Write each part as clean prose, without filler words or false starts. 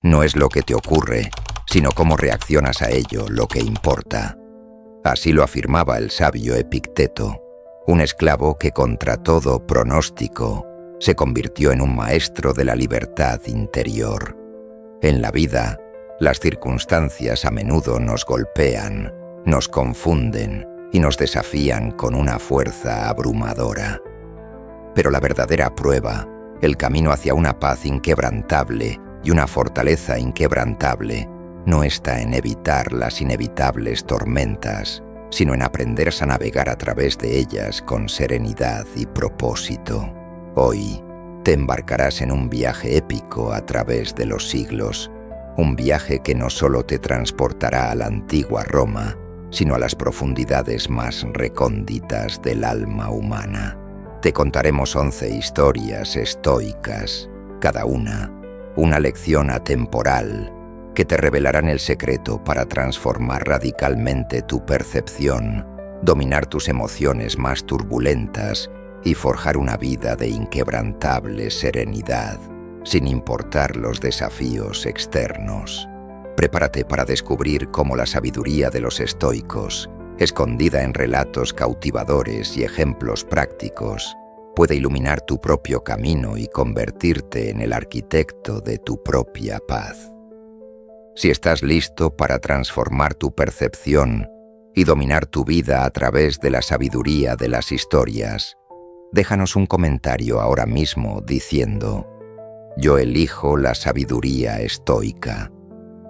No es lo que te ocurre, sino cómo reaccionas a ello lo que importa. Así lo afirmaba el sabio Epicteto, un esclavo que contra todo pronóstico se convirtió en un maestro de la libertad interior. En la vida, las circunstancias a menudo nos golpean, nos confunden y nos desafían con una fuerza abrumadora. Pero la verdadera prueba, el camino hacia una paz inquebrantable y una fortaleza inquebrantable, no está en evitar las inevitables tormentas, sino en aprender a navegar a través de ellas con serenidad y propósito. Hoy te embarcarás en un viaje épico a través de los siglos, un viaje que no solo te transportará a la antigua Roma, sino a las profundidades más recónditas del alma humana. Te contaremos 11 historias estoicas, cada una lección atemporal, que te revelarán el secreto para transformar radicalmente tu percepción, dominar tus emociones más turbulentas y forjar una vida de inquebrantable serenidad, sin importar los desafíos externos. Prepárate para descubrir cómo la sabiduría de los estoicos, escondida en relatos cautivadores y ejemplos prácticos, puede iluminar tu propio camino y convertirte en el arquitecto de tu propia paz. Si estás listo para transformar tu percepción y dominar tu vida a través de la sabiduría de las historias, déjanos un comentario ahora mismo diciendo: «Yo elijo la sabiduría estoica».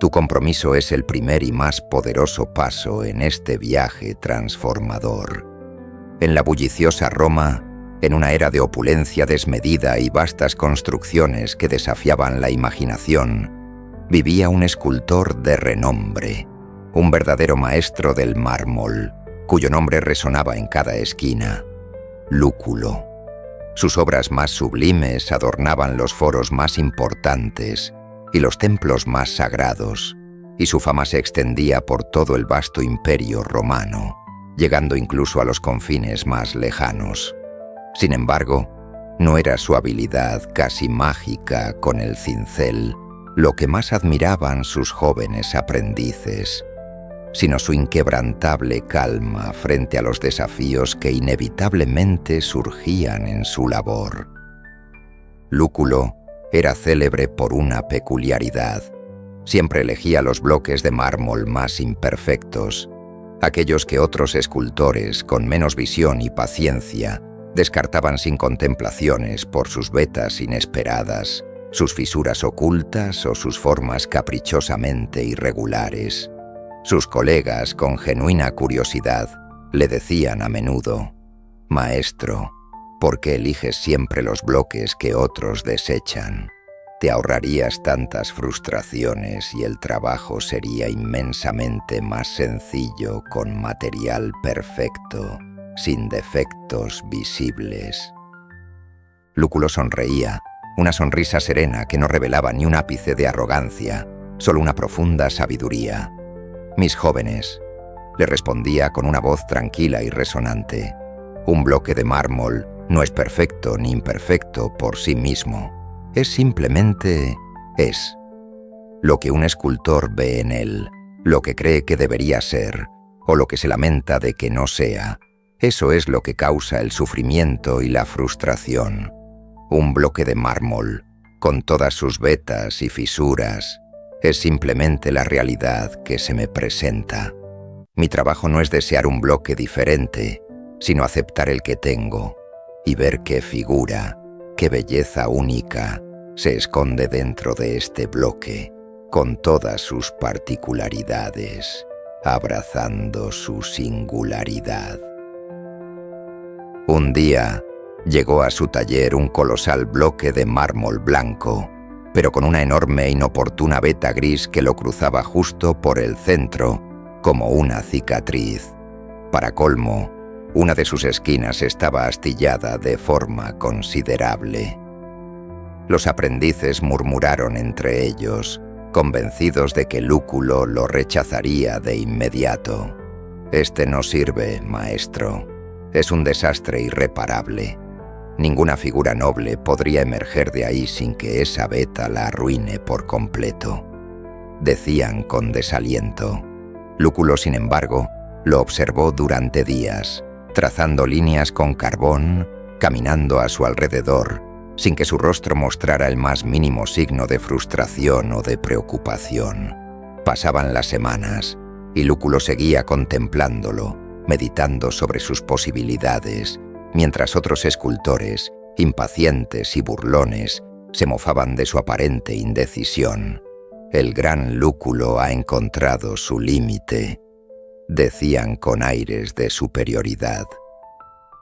Tu compromiso es el primer y más poderoso paso en este viaje transformador. En la bulliciosa Roma, en una era de opulencia desmedida y vastas construcciones que desafiaban la imaginación, vivía un escultor de renombre, un verdadero maestro del mármol, cuyo nombre resonaba en cada esquina: Lúculo. Sus obras más sublimes adornaban los foros más importantes y los templos más sagrados, y su fama se extendía por todo el vasto imperio romano, llegando incluso a los confines más lejanos. Sin embargo, no era su habilidad casi mágica con el cincel lo que más admiraban sus jóvenes aprendices, sino su inquebrantable calma frente a los desafíos que inevitablemente surgían en su labor. Lúculo era célebre por una peculiaridad. Siempre elegía los bloques de mármol más imperfectos, aquellos que otros escultores con menos visión y paciencia descartaban sin contemplaciones por sus vetas inesperadas, sus fisuras ocultas o sus formas caprichosamente irregulares. Sus colegas, con genuina curiosidad, le decían a menudo: «Maestro, ¿por qué eliges siempre los bloques que otros desechan? Te ahorrarías tantas frustraciones y el trabajo sería inmensamente más sencillo con material perfecto, sin defectos visibles». Lúculo sonreía, una sonrisa serena que no revelaba ni un ápice de arrogancia, solo una profunda sabiduría. «Mis jóvenes», le respondía con una voz tranquila y resonante, «un bloque de mármol no es perfecto ni imperfecto por sí mismo. Es simplemente es. Lo que un escultor ve en él, lo que cree que debería ser, o lo que se lamenta de que no sea, eso es lo que causa el sufrimiento y la frustración. Un bloque de mármol, con todas sus vetas y fisuras, es simplemente la realidad que se me presenta. Mi trabajo no es desear un bloque diferente, sino aceptar el que tengo y ver qué figura, qué belleza única se esconde dentro de este bloque, con todas sus particularidades, abrazando su singularidad». Un día llegó a su taller un colosal bloque de mármol blanco, pero con una enorme e inoportuna veta gris que lo cruzaba justo por el centro, como una cicatriz. Para colmo, una de sus esquinas estaba astillada de forma considerable. Los aprendices murmuraron entre ellos, convencidos de que Lúculo lo rechazaría de inmediato. «Este no sirve, maestro. Es un desastre irreparable. Ninguna figura noble podría emerger de ahí sin que esa beta la arruine por completo. Decían con desaliento. Lúculo, sin embargo, lo observó durante días, trazando líneas con carbón, caminando a su alrededor, sin que su rostro mostrara el más mínimo signo de frustración o de preocupación. Pasaban las semanas, y Lúculo seguía contemplándolo, meditando sobre sus posibilidades, mientras otros escultores, impacientes y burlones, se mofaban de su aparente indecisión. El gran Lúculo ha encontrado su límite, decían con aires de superioridad.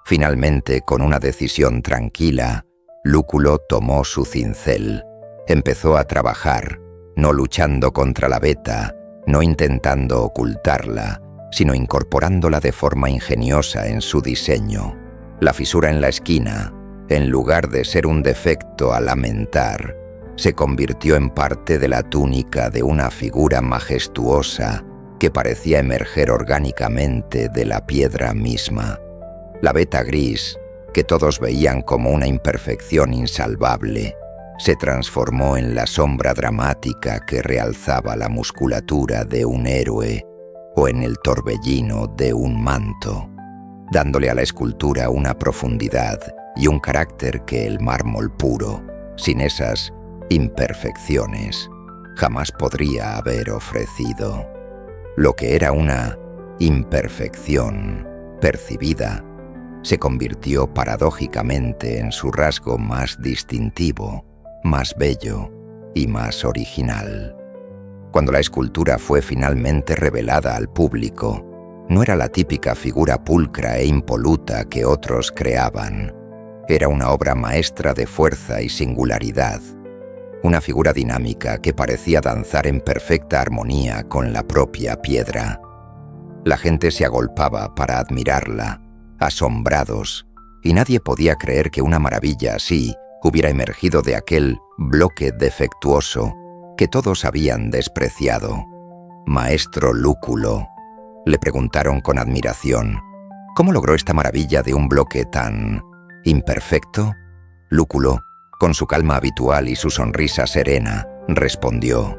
Finalmente, con una decisión tranquila, Lúculo tomó su cincel, empezó a trabajar, no luchando contra la beta, no intentando ocultarla, sino incorporándola de forma ingeniosa en su diseño. La fisura en la esquina, en lugar de ser un defecto a lamentar, se convirtió en parte de la túnica de una figura majestuosa que parecía emerger orgánicamente de la piedra misma. La beta gris, que todos veían como una imperfección insalvable, se transformó en la sombra dramática que realzaba la musculatura de un héroe o en el torbellino de un manto, dándole a la escultura una profundidad y un carácter que el mármol puro, sin esas imperfecciones, jamás podría haber ofrecido. Lo que era una imperfección percibida se convirtió paradójicamente en su rasgo más distintivo, más bello y más original. Cuando la escultura fue finalmente revelada al público, no era la típica figura pulcra e impoluta que otros creaban. Era una obra maestra de fuerza y singularidad, una figura dinámica que parecía danzar en perfecta armonía con la propia piedra. La gente se agolpaba para admirarla, asombrados, y nadie podía creer que una maravilla así hubiera emergido de aquel bloque defectuoso que todos habían despreciado. «Maestro Lúculo», le preguntaron con admiración, «¿cómo logró esta maravilla de un bloque tan imperfecto?» Lúculo, con su calma habitual y su sonrisa serena, respondió,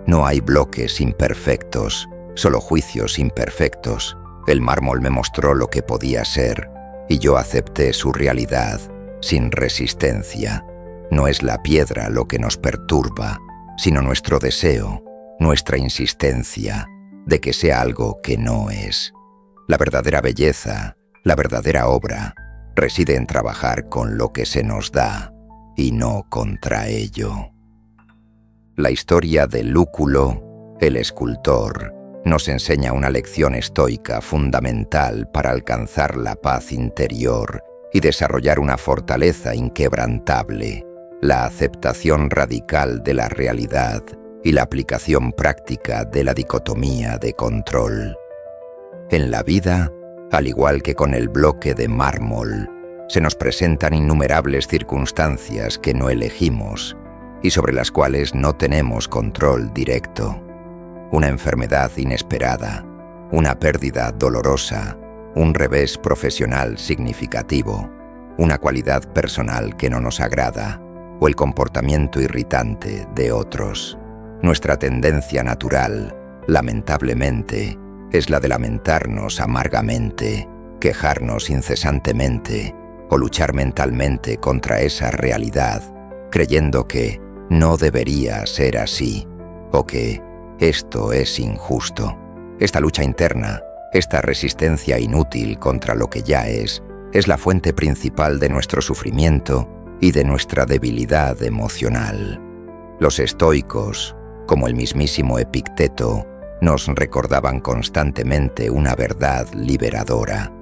«No hay bloques imperfectos, solo juicios imperfectos. El mármol me mostró lo que podía ser, y yo acepté su realidad, sin resistencia. No es la piedra lo que nos perturba, sino nuestro deseo, nuestra insistencia, de que sea algo que no es. La verdadera belleza, la verdadera obra, reside en trabajar con lo que se nos da, y no contra ello». La historia de Lúculo, el escultor, nos enseña una lección estoica fundamental para alcanzar la paz interior y desarrollar una fortaleza inquebrantable, la aceptación radical de la realidad y la aplicación práctica de la dicotomía de control. En la vida, al igual que con el bloque de mármol, se nos presentan innumerables circunstancias que no elegimos y sobre las cuales no tenemos control directo. Una enfermedad inesperada, una pérdida dolorosa, un revés profesional significativo, una cualidad personal que no nos agrada o el comportamiento irritante de otros. Nuestra tendencia natural, lamentablemente, es la de lamentarnos amargamente, quejarnos incesantemente o luchar mentalmente contra esa realidad, creyendo que no debería ser así o que esto es injusto. Esta lucha interna, esta resistencia inútil contra lo que ya es la fuente principal de nuestro sufrimiento y de nuestra debilidad emocional. Los estoicos, como el mismísimo Epicteto, nos recordaban constantemente una verdad liberadora.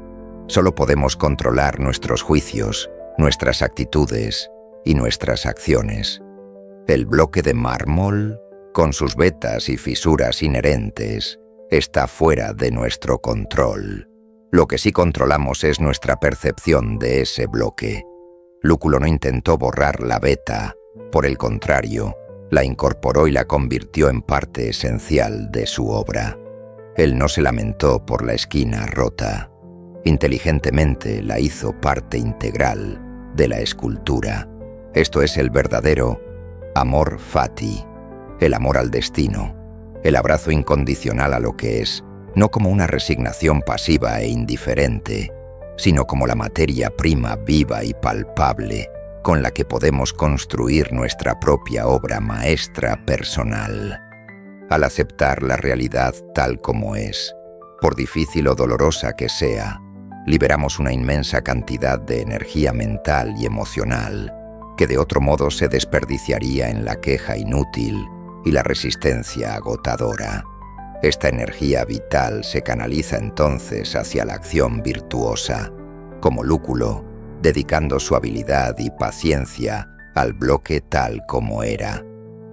Solo podemos controlar nuestros juicios, nuestras actitudes y nuestras acciones. El bloque de mármol, con sus vetas y fisuras inherentes, está fuera de nuestro control. Lo que sí controlamos es nuestra percepción de ese bloque. Lúculo no intentó borrar la veta, por el contrario, la incorporó y la convirtió en parte esencial de su obra. Él no se lamentó por la esquina rota. Inteligentemente la hizo parte integral de la escultura. Esto es el verdadero amor fati, el amor al destino, el abrazo incondicional a lo que es, no como una resignación pasiva e indiferente, sino como la materia prima viva y palpable con la que podemos construir nuestra propia obra maestra personal. Al aceptar la realidad tal como es, por difícil o dolorosa que sea, liberamos una inmensa cantidad de energía mental y emocional que de otro modo se desperdiciaría en la queja inútil y la resistencia agotadora. Esta energía vital se canaliza entonces hacia la acción virtuosa, como lúculo, dedicando su habilidad y paciencia al bloque tal como era,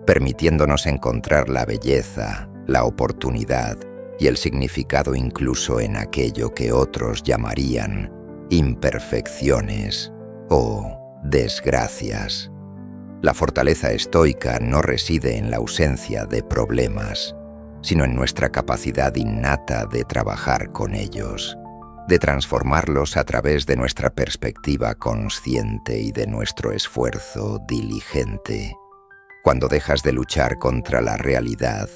permitiéndonos encontrar la belleza, la oportunidad y el significado incluso en aquello que otros llamarían imperfecciones o desgracias. La fortaleza estoica no reside en la ausencia de problemas, sino en nuestra capacidad innata de trabajar con ellos, de transformarlos a través de nuestra perspectiva consciente y de nuestro esfuerzo diligente. Cuando dejas de luchar contra la realidad,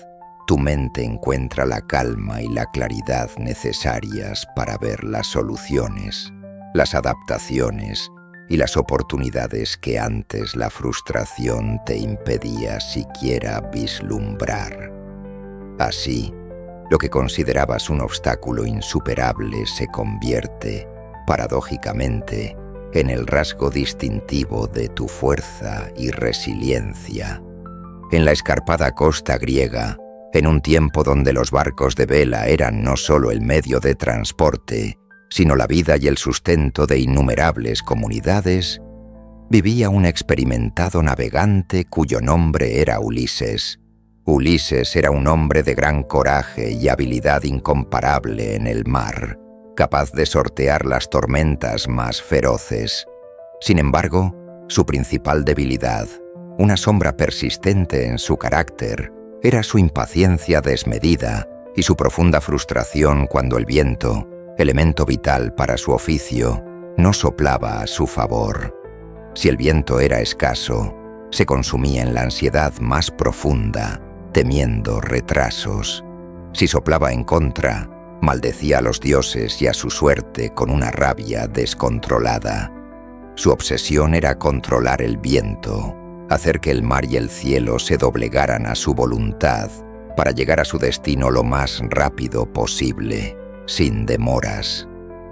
tu mente encuentra la calma y la claridad necesarias para ver las soluciones, las adaptaciones y las oportunidades que antes la frustración te impedía siquiera vislumbrar. Así, lo que considerabas un obstáculo insuperable se convierte, paradójicamente, en el rasgo distintivo de tu fuerza y resiliencia. En la escarpada costa griega, en un tiempo donde los barcos de vela eran no solo el medio de transporte, sino la vida y el sustento de innumerables comunidades, vivía un experimentado navegante cuyo nombre era Ulises. Ulises era un hombre de gran coraje y habilidad incomparable en el mar, capaz de sortear las tormentas más feroces. Sin embargo, su principal debilidad, una sombra persistente en su carácter, era su impaciencia desmedida y su profunda frustración cuando el viento, elemento vital para su oficio, no soplaba a su favor. Si el viento era escaso, se consumía en la ansiedad más profunda, temiendo retrasos. Si soplaba en contra, maldecía a los dioses y a su suerte con una rabia descontrolada. Su obsesión era controlar el viento, hacer que el mar y el cielo se doblegaran a su voluntad para llegar a su destino lo más rápido posible, sin demoras.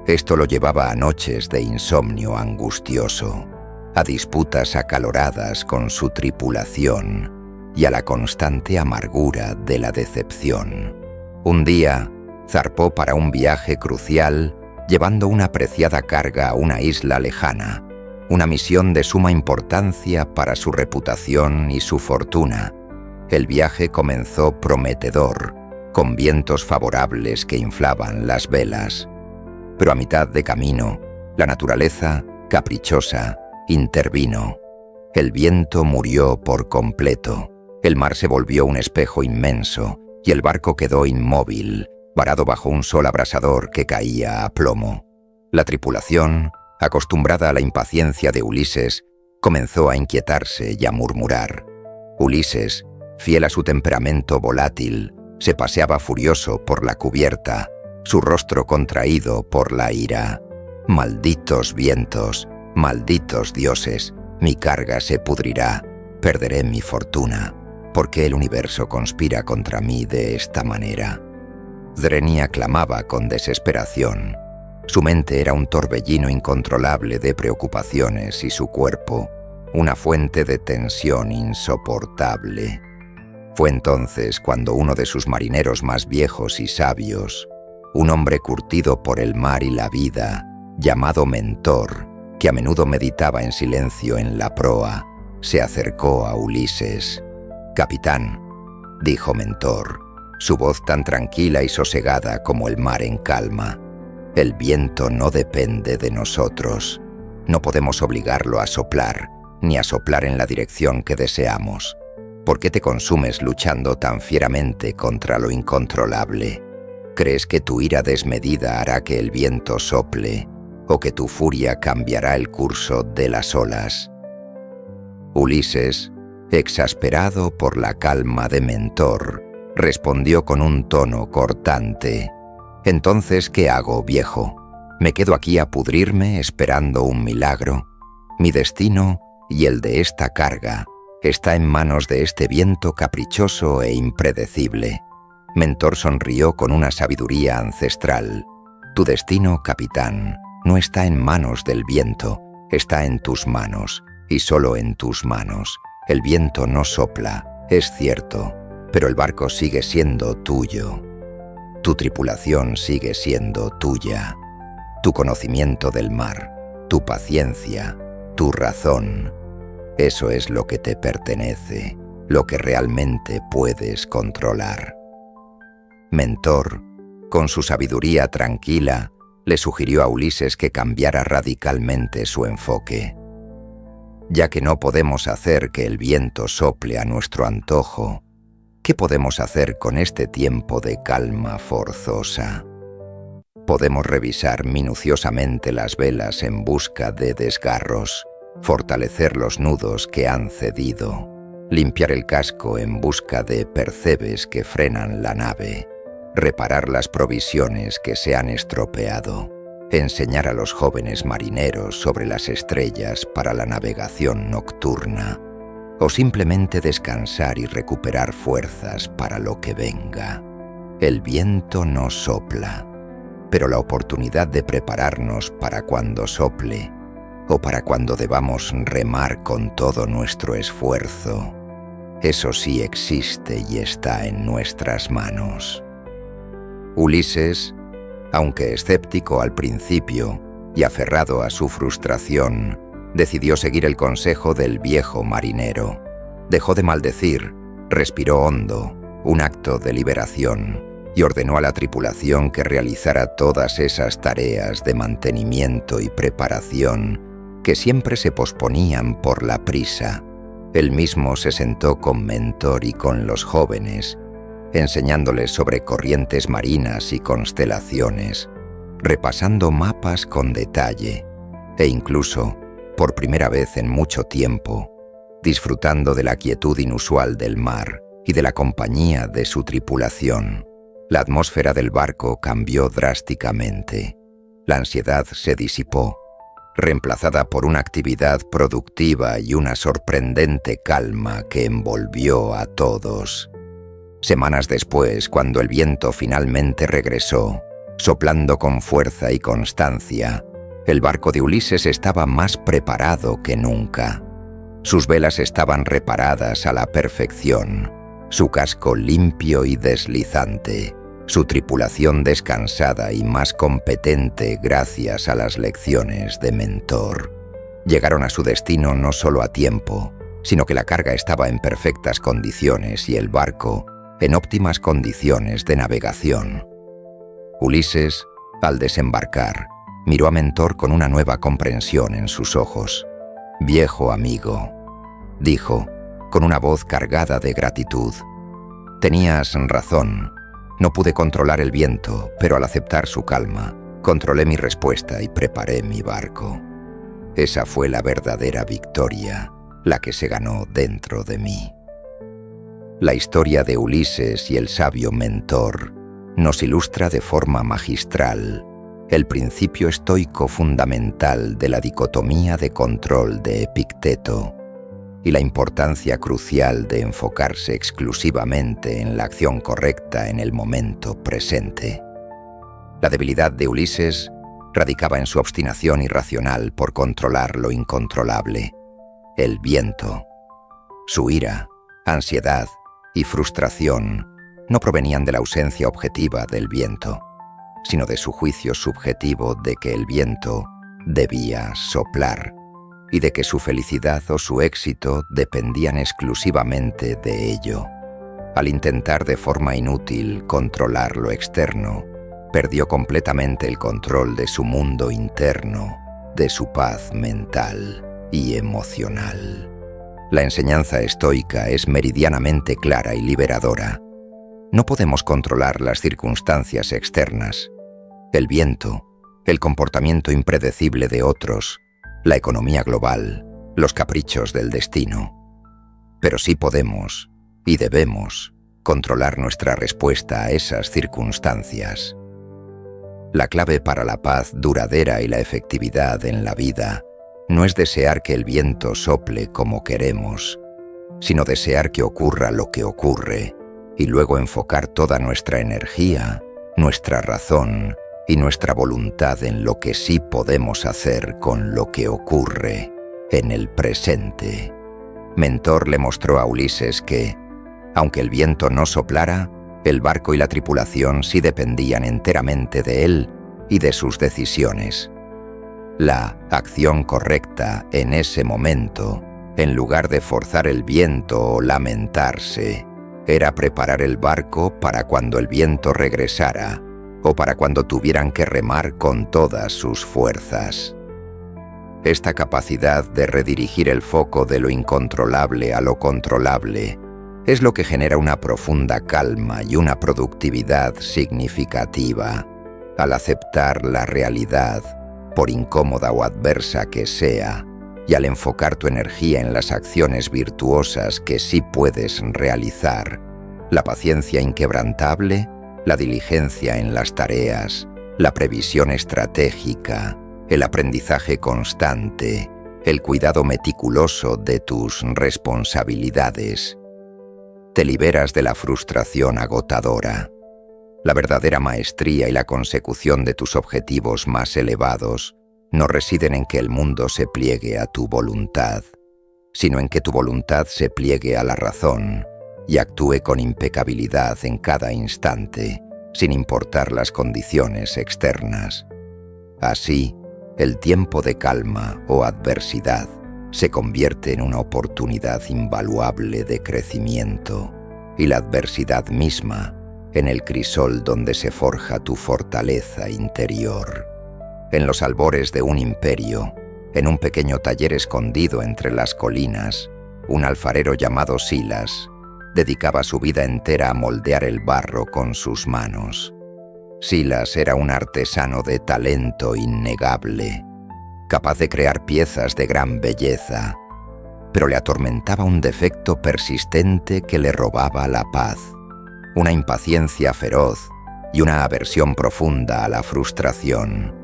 Esto lo llevaba a noches de insomnio angustioso, a disputas acaloradas con su tripulación y a la constante amargura de la decepción. Un día, zarpó para un viaje crucial, llevando una preciada carga a una isla lejana, una misión de suma importancia para su reputación y su fortuna. El viaje comenzó prometedor, con vientos favorables que inflaban las velas. Pero a mitad de camino, la naturaleza, caprichosa, intervino. El viento murió por completo. El mar se volvió un espejo inmenso y el barco quedó inmóvil, varado bajo un sol abrasador que caía a plomo. La tripulación, acostumbrada a la impaciencia de Ulises, comenzó a inquietarse y a murmurar. Ulises, fiel a su temperamento volátil, se paseaba furioso por la cubierta, su rostro contraído por la ira. «Malditos vientos, malditos dioses, mi carga se pudrirá, perderé mi fortuna. ¿Por qué el universo conspira contra mí de esta manera?». Drenia clamaba con desesperación. Su mente era un torbellino incontrolable de preocupaciones y su cuerpo, una fuente de tensión insoportable. Fue entonces cuando uno de sus marineros más viejos y sabios, un hombre curtido por el mar y la vida, llamado Mentor, que a menudo meditaba en silencio en la proa, se acercó a Ulises. «Capitán», dijo Mentor, su voz tan tranquila y sosegada como el mar en calma, «el viento no depende de nosotros. No podemos obligarlo a soplar, ni a soplar en la dirección que deseamos. ¿Por qué te consumes luchando tan fieramente contra lo incontrolable? ¿Crees que tu ira desmedida hará que el viento sople? o que tu furia cambiará el curso de las olas. Ulises, exasperado por la calma de Mentor, respondió con un tono cortante: «Entonces, ¿qué hago, viejo? ¿Me quedo aquí a pudrirme esperando un milagro? Mi destino y el de esta carga está en manos de este viento caprichoso e impredecible». Mentor sonrió con una sabiduría ancestral. «Tu destino, capitán, no está en manos del viento, está en tus manos, y solo en tus manos. El viento no sopla, es cierto, pero el barco sigue siendo tuyo. Tu tripulación sigue siendo tuya. Tu conocimiento del mar, tu paciencia, tu razón. Eso es lo que te pertenece, lo que realmente puedes controlar». Mentor, con su sabiduría tranquila, le sugirió a Ulises que cambiara radicalmente su enfoque. «Ya que no podemos hacer que el viento sople a nuestro antojo, ¿qué podemos hacer con este tiempo de calma forzosa? Podemos revisar minuciosamente las velas en busca de desgarros, fortalecer los nudos que han cedido, limpiar el casco en busca de percebes que frenan la nave, reparar las provisiones que se han estropeado, enseñar a los jóvenes marineros sobre las estrellas para la navegación nocturna, o simplemente descansar y recuperar fuerzas para lo que venga. El viento no sopla, pero la oportunidad de prepararnos para cuando sople, o para cuando debamos remar con todo nuestro esfuerzo, eso sí existe y está en nuestras manos». Ulises, aunque escéptico al principio y aferrado a su frustración, decidió seguir el consejo del viejo marinero. Dejó de maldecir, respiró hondo, un acto de liberación, y ordenó a la tripulación que realizara todas esas tareas de mantenimiento y preparación que siempre se posponían por la prisa. Él mismo se sentó con Mentor y con los jóvenes, enseñándoles sobre corrientes marinas y constelaciones, repasando mapas con detalle, e incluso, por primera vez en mucho tiempo, disfrutando de la quietud inusual del mar y de la compañía de su tripulación. La atmósfera del barco cambió drásticamente. La ansiedad se disipó, reemplazada por una actividad productiva y una sorprendente calma que envolvió a todos. Semanas después, cuando el viento finalmente regresó, soplando con fuerza y constancia, el barco de Ulises estaba más preparado que nunca. Sus velas estaban reparadas a la perfección, su casco limpio y deslizante, su tripulación descansada y más competente gracias a las lecciones de Mentor. Llegaron a su destino no solo a tiempo, sino que la carga estaba en perfectas condiciones y el barco en óptimas condiciones de navegación. Ulises, al desembarcar, miró a Mentor con una nueva comprensión en sus ojos. «Viejo amigo», dijo, con una voz cargada de gratitud, «tenías razón. No pude controlar el viento, pero al aceptar su calma, controlé mi respuesta y preparé mi barco. Esa fue la verdadera victoria, la que se ganó dentro de mí». La historia de Ulises y el sabio Mentor nos ilustra de forma magistral el principio estoico fundamental de la dicotomía de control de Epicteto y la importancia crucial de enfocarse exclusivamente en la acción correcta en el momento presente. La debilidad de Ulises radicaba en su obstinación irracional por controlar lo incontrolable, el viento. Su ira, ansiedad y frustración no provenían de la ausencia objetiva del viento, sino de su juicio subjetivo de que el viento debía soplar y de que su felicidad o su éxito dependían exclusivamente de ello. Al intentar de forma inútil controlar lo externo, perdió completamente el control de su mundo interno, de su paz mental y emocional. La enseñanza estoica es meridianamente clara y liberadora. No podemos controlar las circunstancias externas. El viento, el comportamiento impredecible de otros, la economía global, los caprichos del destino. Pero sí podemos, y debemos, controlar nuestra respuesta a esas circunstancias. La clave para la paz duradera y la efectividad en la vida no es desear que el viento sople como queremos, sino desear que ocurra lo que ocurre y luego enfocar toda nuestra energía, nuestra razón y nuestra voluntad en lo que sí podemos hacer con lo que ocurre en el presente. Mentor le mostró a Ulises que, aunque el viento no soplara, el barco y la tripulación sí dependían enteramente de él y de sus decisiones. La acción correcta en ese momento, en lugar de forzar el viento o lamentarse, era preparar el barco para cuando el viento regresara o para cuando tuvieran que remar con todas sus fuerzas. Esta capacidad de redirigir el foco de lo incontrolable a lo controlable es lo que genera una profunda calma y una productividad significativa al aceptar la realidad, por incómoda o adversa que sea, y al enfocar tu energía en las acciones virtuosas que sí puedes realizar, la paciencia inquebrantable, la diligencia en las tareas, la previsión estratégica, el aprendizaje constante, el cuidado meticuloso de tus responsabilidades. Te liberas de la frustración agotadora. La verdadera maestría y la consecución de tus objetivos más elevados no residen en que el mundo se pliegue a tu voluntad, sino en que tu voluntad se pliegue a la razón y actúe con impecabilidad en cada instante, sin importar las condiciones externas. Así, el tiempo de calma o adversidad se convierte en una oportunidad invaluable de crecimiento, y la adversidad misma en el crisol donde se forja tu fortaleza interior. En los albores de un imperio, en un pequeño taller escondido entre las colinas, un alfarero llamado Silas dedicaba su vida entera a moldear el barro con sus manos. Silas era un artesano de talento innegable, capaz de crear piezas de gran belleza, pero le atormentaba un defecto persistente que le robaba la paz, una impaciencia feroz y una aversión profunda a la frustración.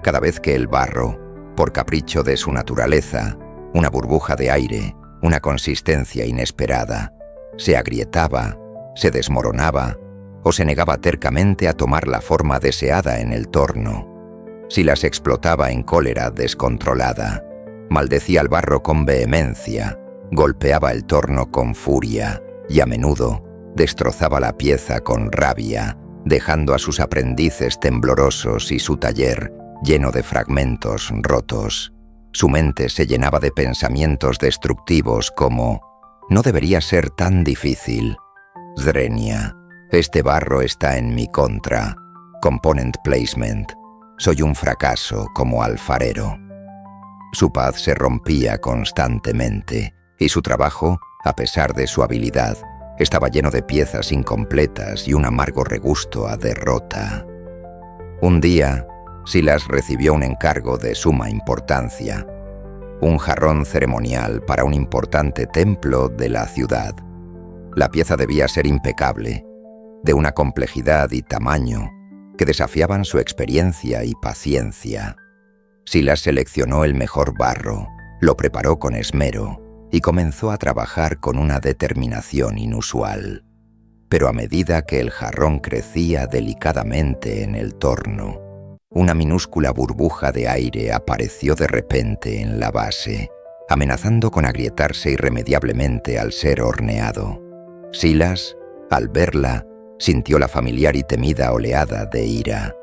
Cada vez que el barro, por capricho de su naturaleza, una burbuja de aire, una consistencia inesperada, se agrietaba, se desmoronaba o se negaba tercamente a tomar la forma deseada en el torno, Silas explotaba en cólera descontrolada, maldecía al barro con vehemencia, golpeaba el torno con furia y a menudo destrozaba la pieza con rabia, dejando a sus aprendices temblorosos y su taller lleno de fragmentos rotos. Su mente se llenaba de pensamientos destructivos como: «No debería ser tan difícil. Zrenia, este barro está en mi contra. Component placement. Soy un fracaso como alfarero». Su paz se rompía constantemente y su trabajo, a pesar de su habilidad, estaba lleno de piezas incompletas y un amargo regusto a derrota. Un día, Silas recibió un encargo de suma importancia: un jarrón ceremonial para un importante templo de la ciudad. La pieza debía ser impecable, de una complejidad y tamaño que desafiaban su experiencia y paciencia. Silas seleccionó el mejor barro, lo preparó con esmero y comenzó a trabajar con una determinación inusual. Pero a medida que el jarrón crecía delicadamente en el torno, una minúscula burbuja de aire apareció de repente en la base, amenazando con agrietarse irremediablemente al ser horneado. Silas, al verla, sintió la familiar y temida oleada de ira.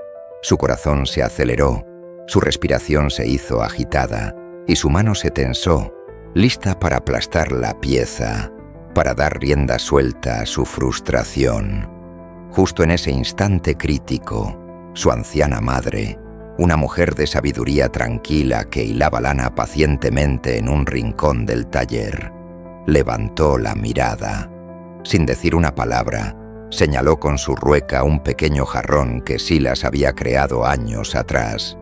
Su corazón se aceleró, su respiración se hizo agitada y su mano se tensó, lista para aplastar la pieza, para dar rienda suelta a su frustración. Justo en ese instante crítico, su anciana madre, una mujer de sabiduría tranquila que hilaba lana pacientemente en un rincón del taller, levantó la mirada. Sin decir una palabra, señaló con su rueca un pequeño jarrón que Silas había creado años atrás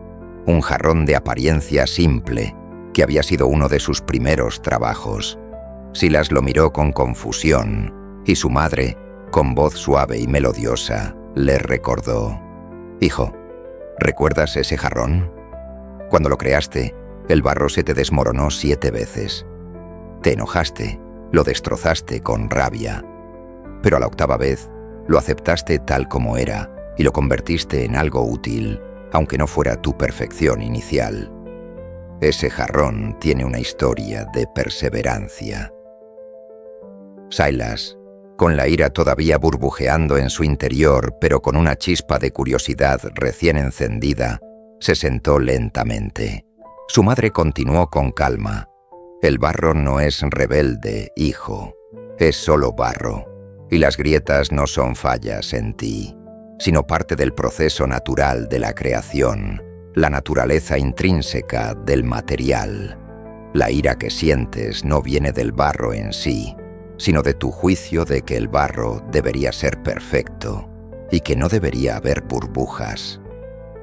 un jarrón de apariencia simple, que había sido uno de sus primeros trabajos. Silas lo miró con confusión, y su madre, con voz suave y melodiosa, le recordó: «Hijo, ¿recuerdas ese jarrón? Cuando lo creaste, el barro se te desmoronó 7 veces. Te enojaste, lo destrozaste con rabia, pero a la 8ª vez lo aceptaste tal como era y lo convertiste en algo útil, aunque no fuera tu perfección inicial. Ese jarrón tiene una historia de perseverancia». Silas, con la ira todavía burbujeando en su interior, pero con una chispa de curiosidad recién encendida, se sentó lentamente. Su madre continuó con calma: «El barro no es rebelde, hijo. Es solo barro, y las grietas no son fallas en ti, sino parte del proceso natural de la creación, la naturaleza intrínseca del material. La ira que sientes no viene del barro en sí, sino de tu juicio de que el barro debería ser perfecto y que no debería haber burbujas.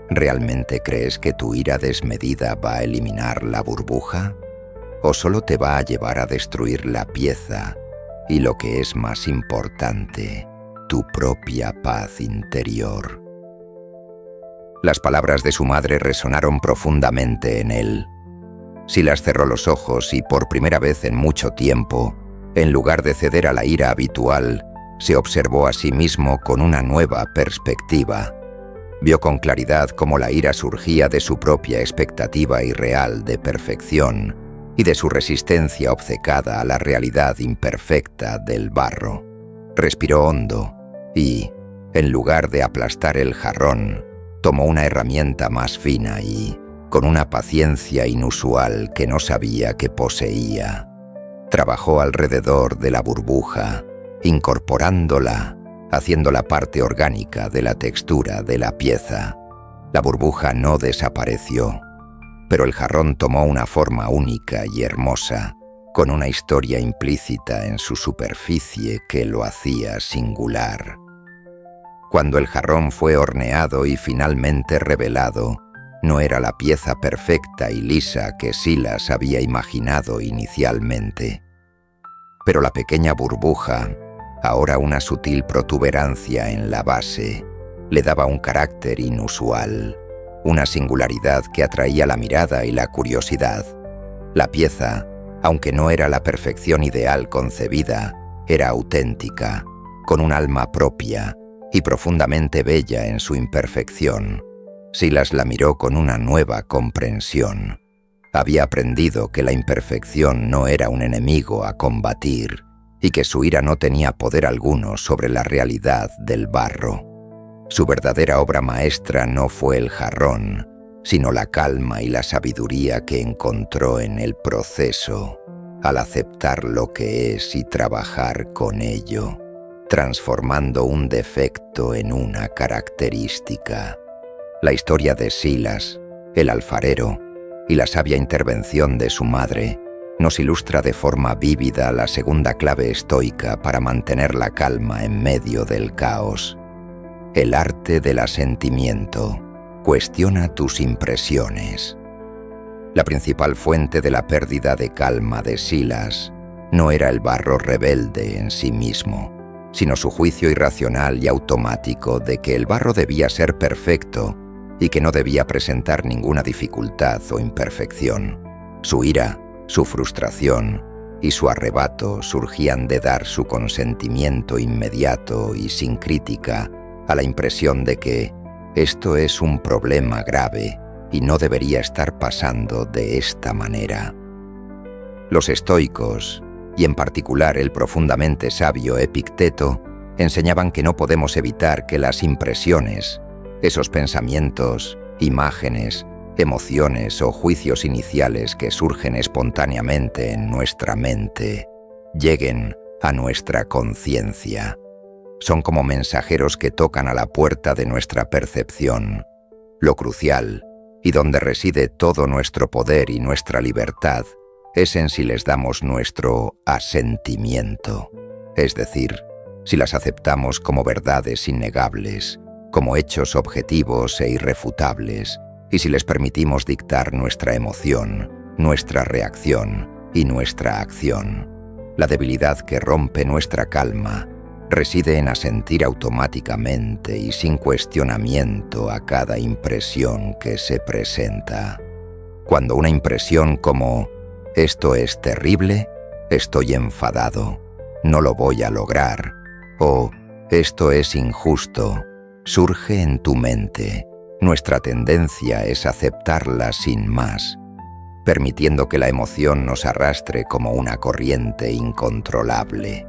¿Realmente crees que tu ira desmedida va a eliminar la burbuja? ¿O solo te va a llevar a destruir la pieza y, lo que es más importante, tu propia paz interior?» Las palabras de su madre resonaron profundamente en él. Silas cerró los ojos y, por primera vez en mucho tiempo, en lugar de ceder a la ira habitual, se observó a sí mismo con una nueva perspectiva. Vio con claridad cómo la ira surgía de su propia expectativa irreal de perfección y de su resistencia obcecada a la realidad imperfecta del barro. Respiró hondo y, en lugar de aplastar el jarrón, tomó una herramienta más fina y, con una paciencia inusual que no sabía que poseía, trabajó alrededor de la burbuja, incorporándola, haciéndola parte orgánica de la textura de la pieza. La burbuja no desapareció, pero el jarrón tomó una forma única y hermosa, con una historia implícita en su superficie que lo hacía singular. Cuando el jarrón fue horneado y finalmente revelado, no era la pieza perfecta y lisa que Silas había imaginado inicialmente. Pero la pequeña burbuja, ahora una sutil protuberancia en la base, le daba un carácter inusual, una singularidad que atraía la mirada y la curiosidad. La pieza, aunque no era la perfección ideal concebida, era auténtica, con un alma propia y profundamente bella en su imperfección. Silas la miró con una nueva comprensión. Había aprendido que la imperfección no era un enemigo a combatir y que su ira no tenía poder alguno sobre la realidad del barro. Su verdadera obra maestra no fue el jarrón, sino la calma y la sabiduría que encontró en el proceso, al aceptar lo que es y trabajar con ello, transformando un defecto en una característica. La historia de Silas, el alfarero, y la sabia intervención de su madre nos ilustra de forma vívida la segunda clave estoica para mantener la calma en medio del caos. El arte del asentimiento. Cuestiona tus impresiones. La principal fuente de la pérdida de calma de Silas no era el barro rebelde en sí mismo, sino su juicio irracional y automático de que el barro debía ser perfecto y que no debía presentar ninguna dificultad o imperfección. Su ira, su frustración y su arrebato surgían de dar su consentimiento inmediato y sin crítica a la impresión de que esto es un problema grave y no debería estar pasando de esta manera. Los estoicos, y en particular el profundamente sabio Epicteto, enseñaban que no podemos evitar que las impresiones, esos pensamientos, imágenes, emociones o juicios iniciales que surgen espontáneamente en nuestra mente, lleguen a nuestra conciencia. Son como mensajeros que tocan a la puerta de nuestra percepción. Lo crucial, y donde reside todo nuestro poder y nuestra libertad, es en si les damos nuestro asentimiento, es decir, si las aceptamos como verdades innegables, como hechos objetivos e irrefutables, y si les permitimos dictar nuestra emoción, nuestra reacción y nuestra acción. La debilidad que rompe nuestra calma reside en asentir automáticamente y sin cuestionamiento a cada impresión que se presenta. Cuando una impresión como «esto es terrible», «estoy enfadado», «no lo voy a lograr» o «esto es injusto» surge en tu mente, nuestra tendencia es aceptarla sin más, permitiendo que la emoción nos arrastre como una corriente incontrolable.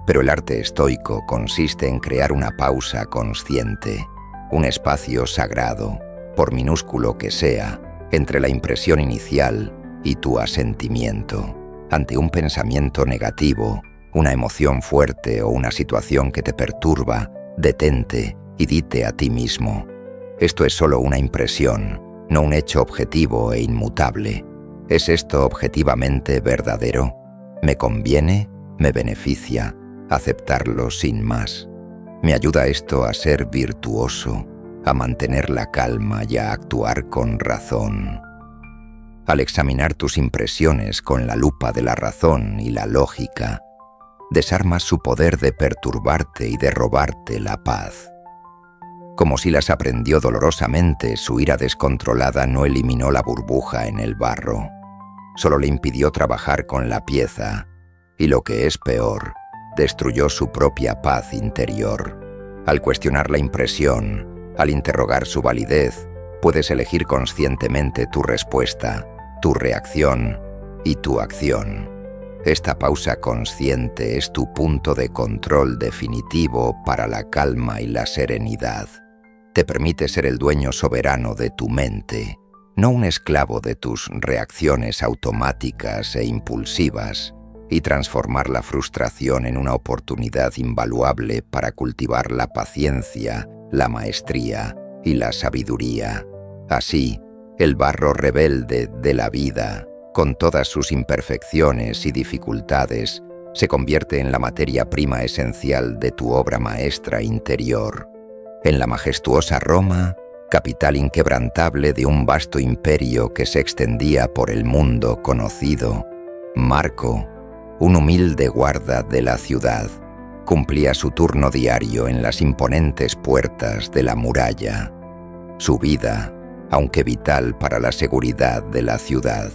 Pero el arte estoico consiste en crear una pausa consciente, un espacio sagrado, por minúsculo que sea, entre la impresión inicial y tu asentimiento. Ante un pensamiento negativo, una emoción fuerte o una situación que te perturba, detente y dite a ti mismo: esto es solo una impresión, no un hecho objetivo e inmutable. ¿Es esto objetivamente verdadero? ¿Me conviene? ¿Me beneficia? Aceptarlo sin más. ¿Me ayuda esto a ser virtuoso, a mantener la calma y a actuar con razón? Al examinar tus impresiones con la lupa de la razón y la lógica, desarmas su poder de perturbarte y de robarte la paz. Como si las aprendió dolorosamente, su ira descontrolada no eliminó la burbuja en el barro, solo le impidió trabajar con la pieza, y lo que es peor, destruyó su propia paz interior. Al cuestionar la impresión, al interrogar su validez, puedes elegir conscientemente tu respuesta, tu reacción y tu acción. Esta pausa consciente es tu punto de control definitivo para la calma y la serenidad. Te permite ser el dueño soberano de tu mente, no un esclavo de tus reacciones automáticas e impulsivas, y transformar la frustración en una oportunidad invaluable para cultivar la paciencia, la maestría y la sabiduría. Así, el barro rebelde de la vida, con todas sus imperfecciones y dificultades, se convierte en la materia prima esencial de tu obra maestra interior. En la majestuosa Roma, capital inquebrantable de un vasto imperio que se extendía por el mundo conocido, Marco, un humilde guarda de la ciudad, cumplía su turno diario en las imponentes puertas de la muralla. Su vida, aunque vital para la seguridad de la ciudad,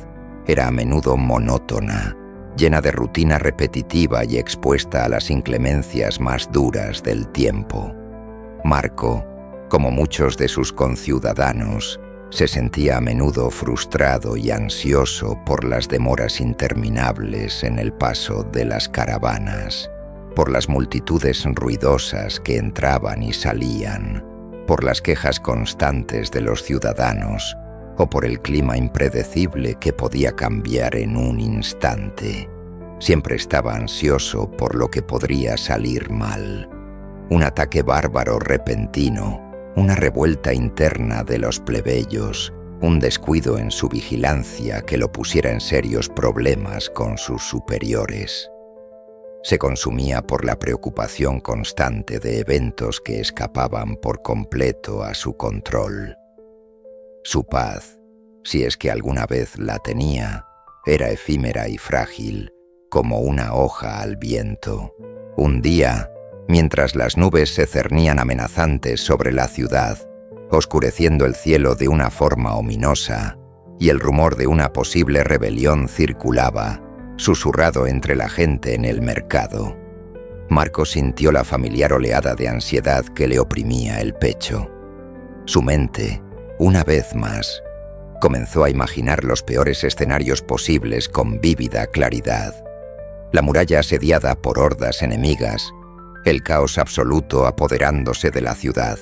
era a menudo monótona, llena de rutina repetitiva y expuesta a las inclemencias más duras del tiempo. Marco, como muchos de sus conciudadanos, se sentía a menudo frustrado y ansioso por las demoras interminables en el paso de las caravanas, por las multitudes ruidosas que entraban y salían, por las quejas constantes de los ciudadanos o por el clima impredecible que podía cambiar en un instante. Siempre estaba ansioso por lo que podría salir mal. Un ataque bárbaro repentino, una revuelta interna de los plebeyos, un descuido en su vigilancia que lo pusiera en serios problemas con sus superiores. Se consumía por la preocupación constante de eventos que escapaban por completo a su control. Su paz, si es que alguna vez la tenía, era efímera y frágil, como una hoja al viento. Un día, mientras las nubes se cernían amenazantes sobre la ciudad, oscureciendo el cielo de una forma ominosa, y el rumor de una posible rebelión circulaba, susurrado entre la gente en el mercado, Marco sintió la familiar oleada de ansiedad que le oprimía el pecho. Su mente, una vez más, comenzó a imaginar los peores escenarios posibles con vívida claridad. La muralla asediada por hordas enemigas, el caos absoluto apoderándose de la ciudad,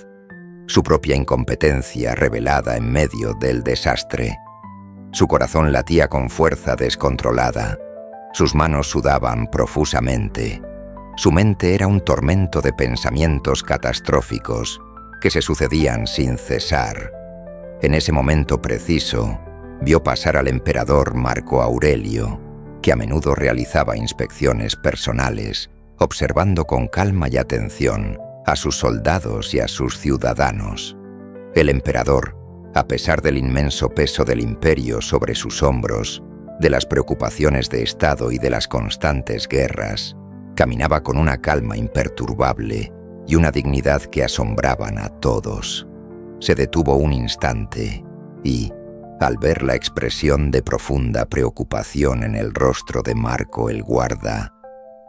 su propia incompetencia revelada en medio del desastre. Su corazón latía con fuerza descontrolada, sus manos sudaban profusamente. Su mente era un tormento de pensamientos catastróficos que se sucedían sin cesar. En ese momento preciso, vio pasar al emperador Marco Aurelio, que a menudo realizaba inspecciones personales, observando con calma y atención a sus soldados y a sus ciudadanos. El emperador, A pesar del inmenso peso del imperio sobre sus hombros, de las preocupaciones de Estado y de las constantes guerras, caminaba con una calma imperturbable y una dignidad que asombraban a todos. Se detuvo un instante y, al ver la expresión de profunda preocupación en el rostro de Marco el guarda,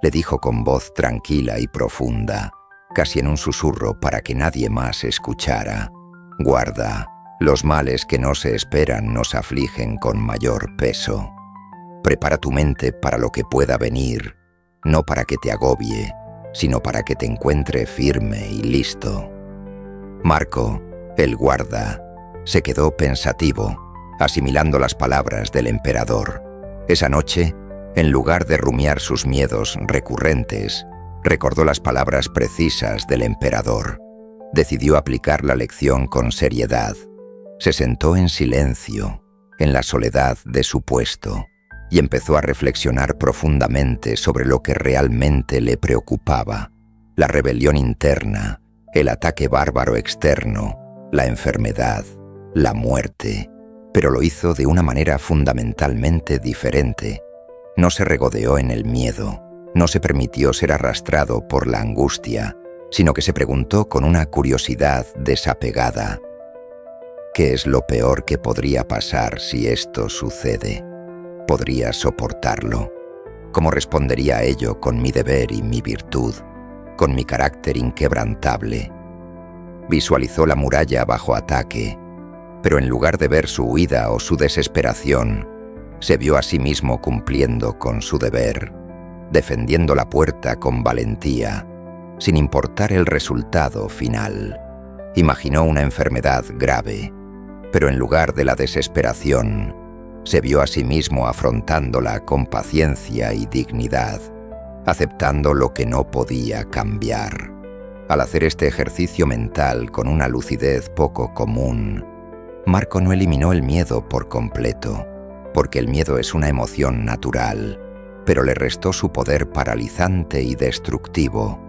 le dijo con voz tranquila y profunda, casi en un susurro para que nadie más escuchara: «Guarda, los males que no se esperan nos afligen con mayor peso. Prepara tu mente para lo que pueda venir, no para que te agobie, sino para que te encuentre firme y listo». Marco, el guarda, se quedó pensativo, asimilando las palabras del emperador. Esa noche, en lugar de rumiar sus miedos recurrentes, recordó las palabras precisas del emperador. Decidió aplicar la lección con seriedad. Se sentó en silencio, en la soledad de su puesto, y empezó a reflexionar profundamente sobre lo que realmente le preocupaba: la rebelión interna, el ataque bárbaro externo, la enfermedad, la muerte. Pero lo hizo de una manera fundamentalmente diferente. No se regodeó en el miedo, no se permitió ser arrastrado por la angustia, sino que se preguntó con una curiosidad desapegada: ¿qué es lo peor que podría pasar si esto sucede? ¿Podría soportarlo? ¿Cómo respondería a ello con mi deber y mi virtud, con mi carácter inquebrantable? Visualizó la muralla bajo ataque, pero en lugar de ver su huida o su desesperación, se vio a sí mismo cumpliendo con su deber, defendiendo la puerta con valentía, sin importar el resultado final. Imaginó una enfermedad grave, pero en lugar de la desesperación, se vio a sí mismo afrontándola con paciencia y dignidad, aceptando lo que no podía cambiar. Al hacer este ejercicio mental con una lucidez poco común, Marco no eliminó el miedo por completo, porque el miedo es una emoción natural, pero le restó su poder paralizante y destructivo.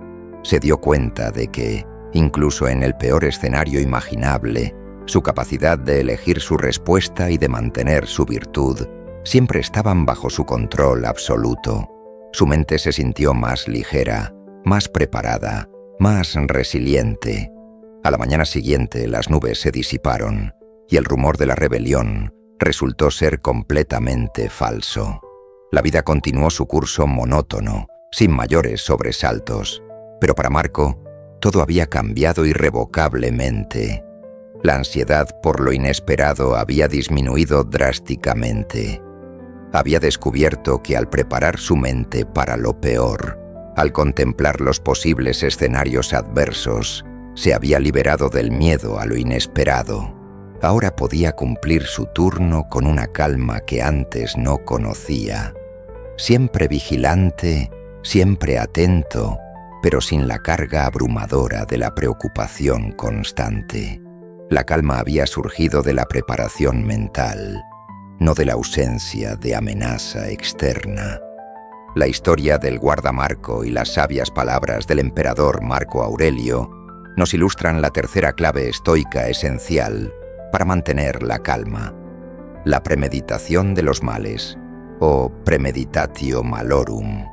Se dio cuenta de que, incluso en el peor escenario imaginable, su capacidad de elegir su respuesta y de mantener su virtud siempre estaban bajo su control absoluto. Su mente se sintió más ligera, más preparada, más resiliente. A la mañana siguiente las nubes se disiparon y el rumor de la rebelión resultó ser completamente falso. La vida continuó su curso monótono, sin mayores sobresaltos, pero para Marco todo había cambiado irrevocablemente. La ansiedad por lo inesperado había disminuido drásticamente. Había descubierto que al preparar su mente para lo peor, al contemplar los posibles escenarios adversos, se había liberado del miedo a lo inesperado. Ahora podía cumplir su turno con una calma que antes no conocía. Siempre vigilante, siempre atento, pero sin la carga abrumadora de la preocupación constante. La calma había surgido de la preparación mental, no de la ausencia de amenaza externa. La historia del guarda Marco y las sabias palabras del emperador Marco Aurelio nos ilustran la tercera clave estoica esencial para mantener la calma: la premeditación de los males, o premeditatio malorum.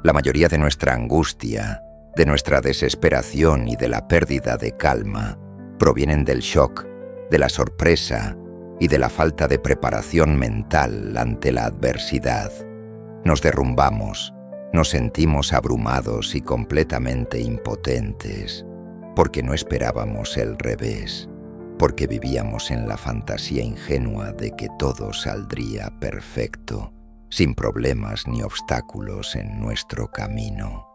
La mayoría de nuestra angustia, de nuestra desesperación y de la pérdida de calma provienen del shock, de la sorpresa y de la falta de preparación mental ante la adversidad. Nos derrumbamos, nos sentimos abrumados y completamente impotentes, porque no esperábamos el revés, porque vivíamos en la fantasía ingenua de que todo saldría perfecto, sin problemas ni obstáculos en nuestro camino.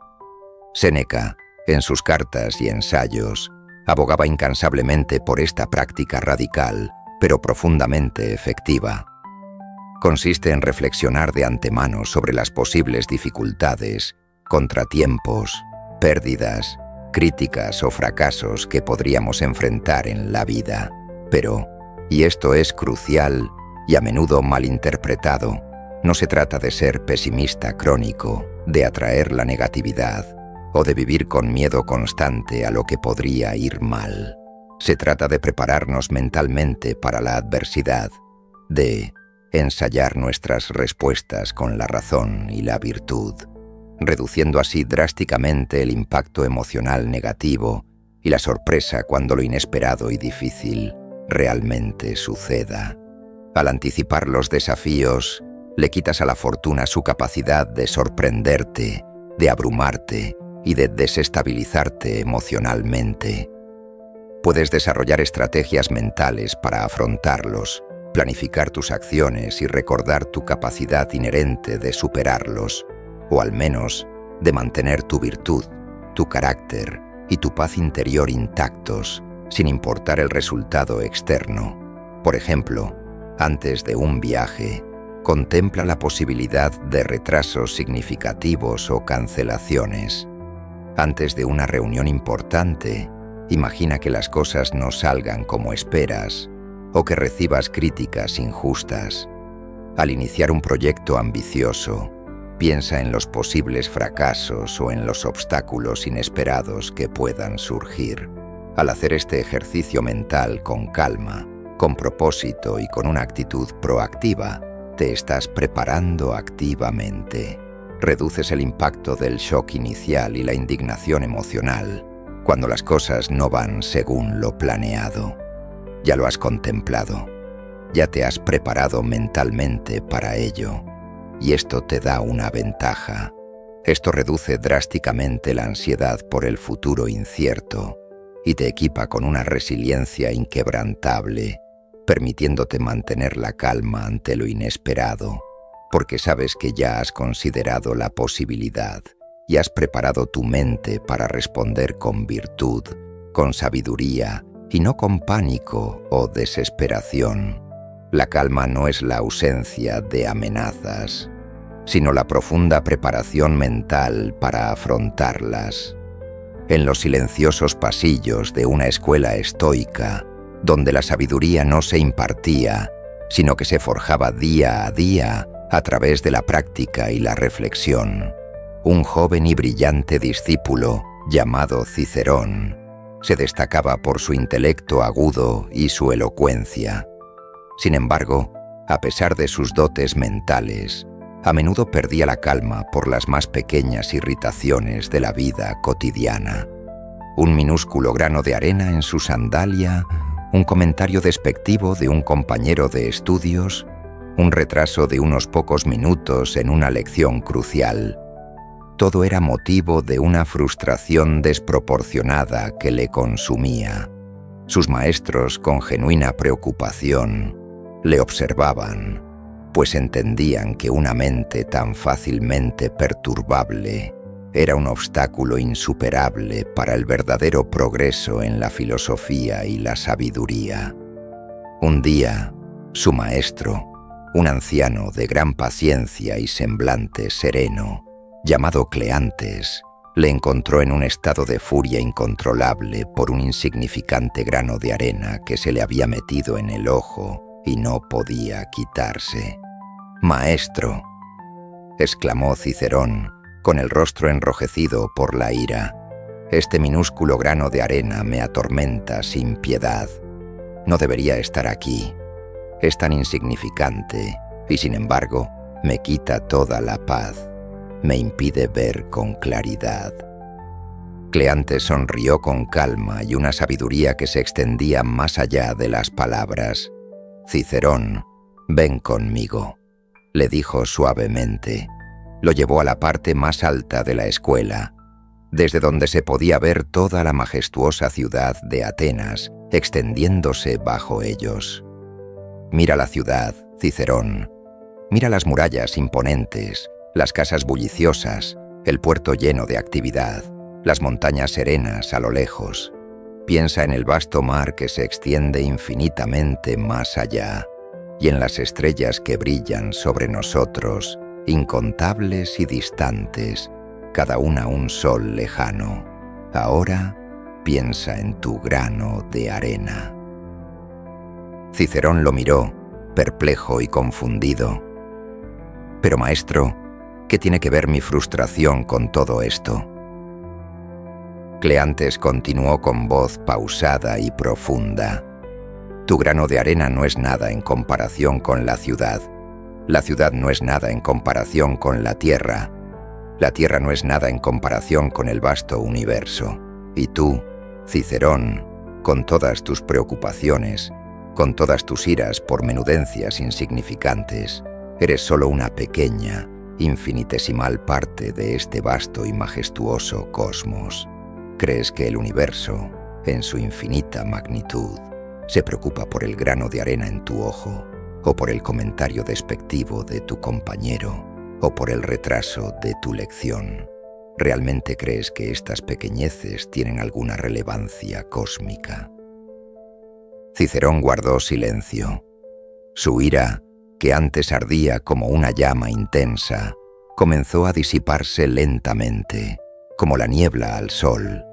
Séneca, en sus cartas y ensayos, abogaba incansablemente por esta práctica radical, pero profundamente efectiva. Consiste en reflexionar de antemano sobre las posibles dificultades, contratiempos, pérdidas, críticas o fracasos que podríamos enfrentar en la vida. Pero, y esto es crucial y a menudo malinterpretado, no se trata de ser pesimista crónico, de atraer la negatividad o de vivir con miedo constante a lo que podría ir mal. Se trata de prepararnos mentalmente para la adversidad, de ensayar nuestras respuestas con la razón y la virtud, reduciendo así drásticamente el impacto emocional negativo y la sorpresa cuando lo inesperado y difícil realmente suceda. Al anticipar los desafíos, le quitas a la fortuna su capacidad de sorprenderte, de abrumarte y de desestabilizarte emocionalmente. Puedes desarrollar estrategias mentales para afrontarlos, planificar tus acciones y recordar tu capacidad inherente de superarlos, o al menos de mantener tu virtud, tu carácter y tu paz interior intactos, sin importar el resultado externo. Por ejemplo, antes de un viaje, contempla la posibilidad de retrasos significativos o cancelaciones. Antes de una reunión importante, imagina que las cosas no salgan como esperas o que recibas críticas injustas. Al iniciar un proyecto ambicioso, piensa en los posibles fracasos o en los obstáculos inesperados que puedan surgir. Al hacer este ejercicio mental con calma, con propósito y con una actitud proactiva, te estás preparando activamente. Reduces el impacto del shock inicial y la indignación emocional cuando las cosas no van según lo planeado. Ya lo has contemplado, ya te has preparado mentalmente para ello, y esto te da una ventaja. Esto reduce drásticamente la ansiedad por el futuro incierto y te equipa con una resiliencia inquebrantable, permitiéndote mantener la calma ante lo inesperado, porque sabes que ya has considerado la posibilidad y has preparado tu mente para responder con virtud, con sabiduría y no con pánico o desesperación. La calma no es la ausencia de amenazas, sino la profunda preparación mental para afrontarlas. En los silenciosos pasillos de una escuela estoica, donde la sabiduría no se impartía, sino que se forjaba día a día a través de la práctica y la reflexión, un joven y brillante discípulo llamado Cicerón se destacaba por su intelecto agudo y su elocuencia. Sin embargo, a pesar de sus dotes mentales, a menudo perdía la calma por las más pequeñas irritaciones de la vida cotidiana. Un minúsculo grano de arena en su sandalia, un comentario despectivo de un compañero de estudios, un retraso de unos pocos minutos en una lección crucial. Todo era motivo de una frustración desproporcionada que le consumía. Sus maestros, con genuina preocupación, le observaban, pues entendían que una mente tan fácilmente perturbable era un obstáculo insuperable para el verdadero progreso en la filosofía y la sabiduría. Un día, su maestro, un anciano de gran paciencia y semblante sereno, llamado Cleantes, le encontró en un estado de furia incontrolable por un insignificante grano de arena que se le había metido en el ojo y no podía quitarse. «Maestro», exclamó Cicerón, con el rostro enrojecido por la ira, «este minúsculo grano de arena me atormenta sin piedad. No debería estar aquí. Es tan insignificante y, sin embargo, me quita toda la paz. Me impide ver con claridad». Cleantes sonrió con calma y una sabiduría que se extendía más allá de las palabras. «Cicerón, ven conmigo», le dijo suavemente. Lo llevó a la parte más alta de la escuela, desde donde se podía ver toda la majestuosa ciudad de Atenas extendiéndose bajo ellos. «Mira la ciudad, Cicerón. Mira las murallas imponentes, las casas bulliciosas, el puerto lleno de actividad, las montañas serenas a lo lejos. Piensa en el vasto mar que se extiende infinitamente más allá, y en las estrellas que brillan sobre nosotros, incontables y distantes, cada una un sol lejano. Ahora piensa en tu grano de arena». Cicerón lo miró, perplejo y confundido. «Pero maestro, ¿qué tiene que ver mi frustración con todo esto?». Cleantes continuó con voz pausada y profunda. Tu grano de arena no es nada en comparación con la ciudad. La ciudad no es nada en comparación con la tierra. La tierra no es nada en comparación con el vasto universo. Y tú, Cicerón, con todas tus preocupaciones, con todas tus iras por menudencias insignificantes, eres solo una pequeña, infinitesimal parte de este vasto y majestuoso cosmos. Crees que el universo, en su infinita magnitud, se preocupa por el grano de arena en tu ojo, o por el comentario despectivo de tu compañero, o por el retraso de tu lección. ¿Realmente crees que estas pequeñeces tienen alguna relevancia cósmica? Cicerón guardó silencio. Su ira, que antes ardía como una llama intensa, comenzó a disiparse lentamente, como la niebla al sol.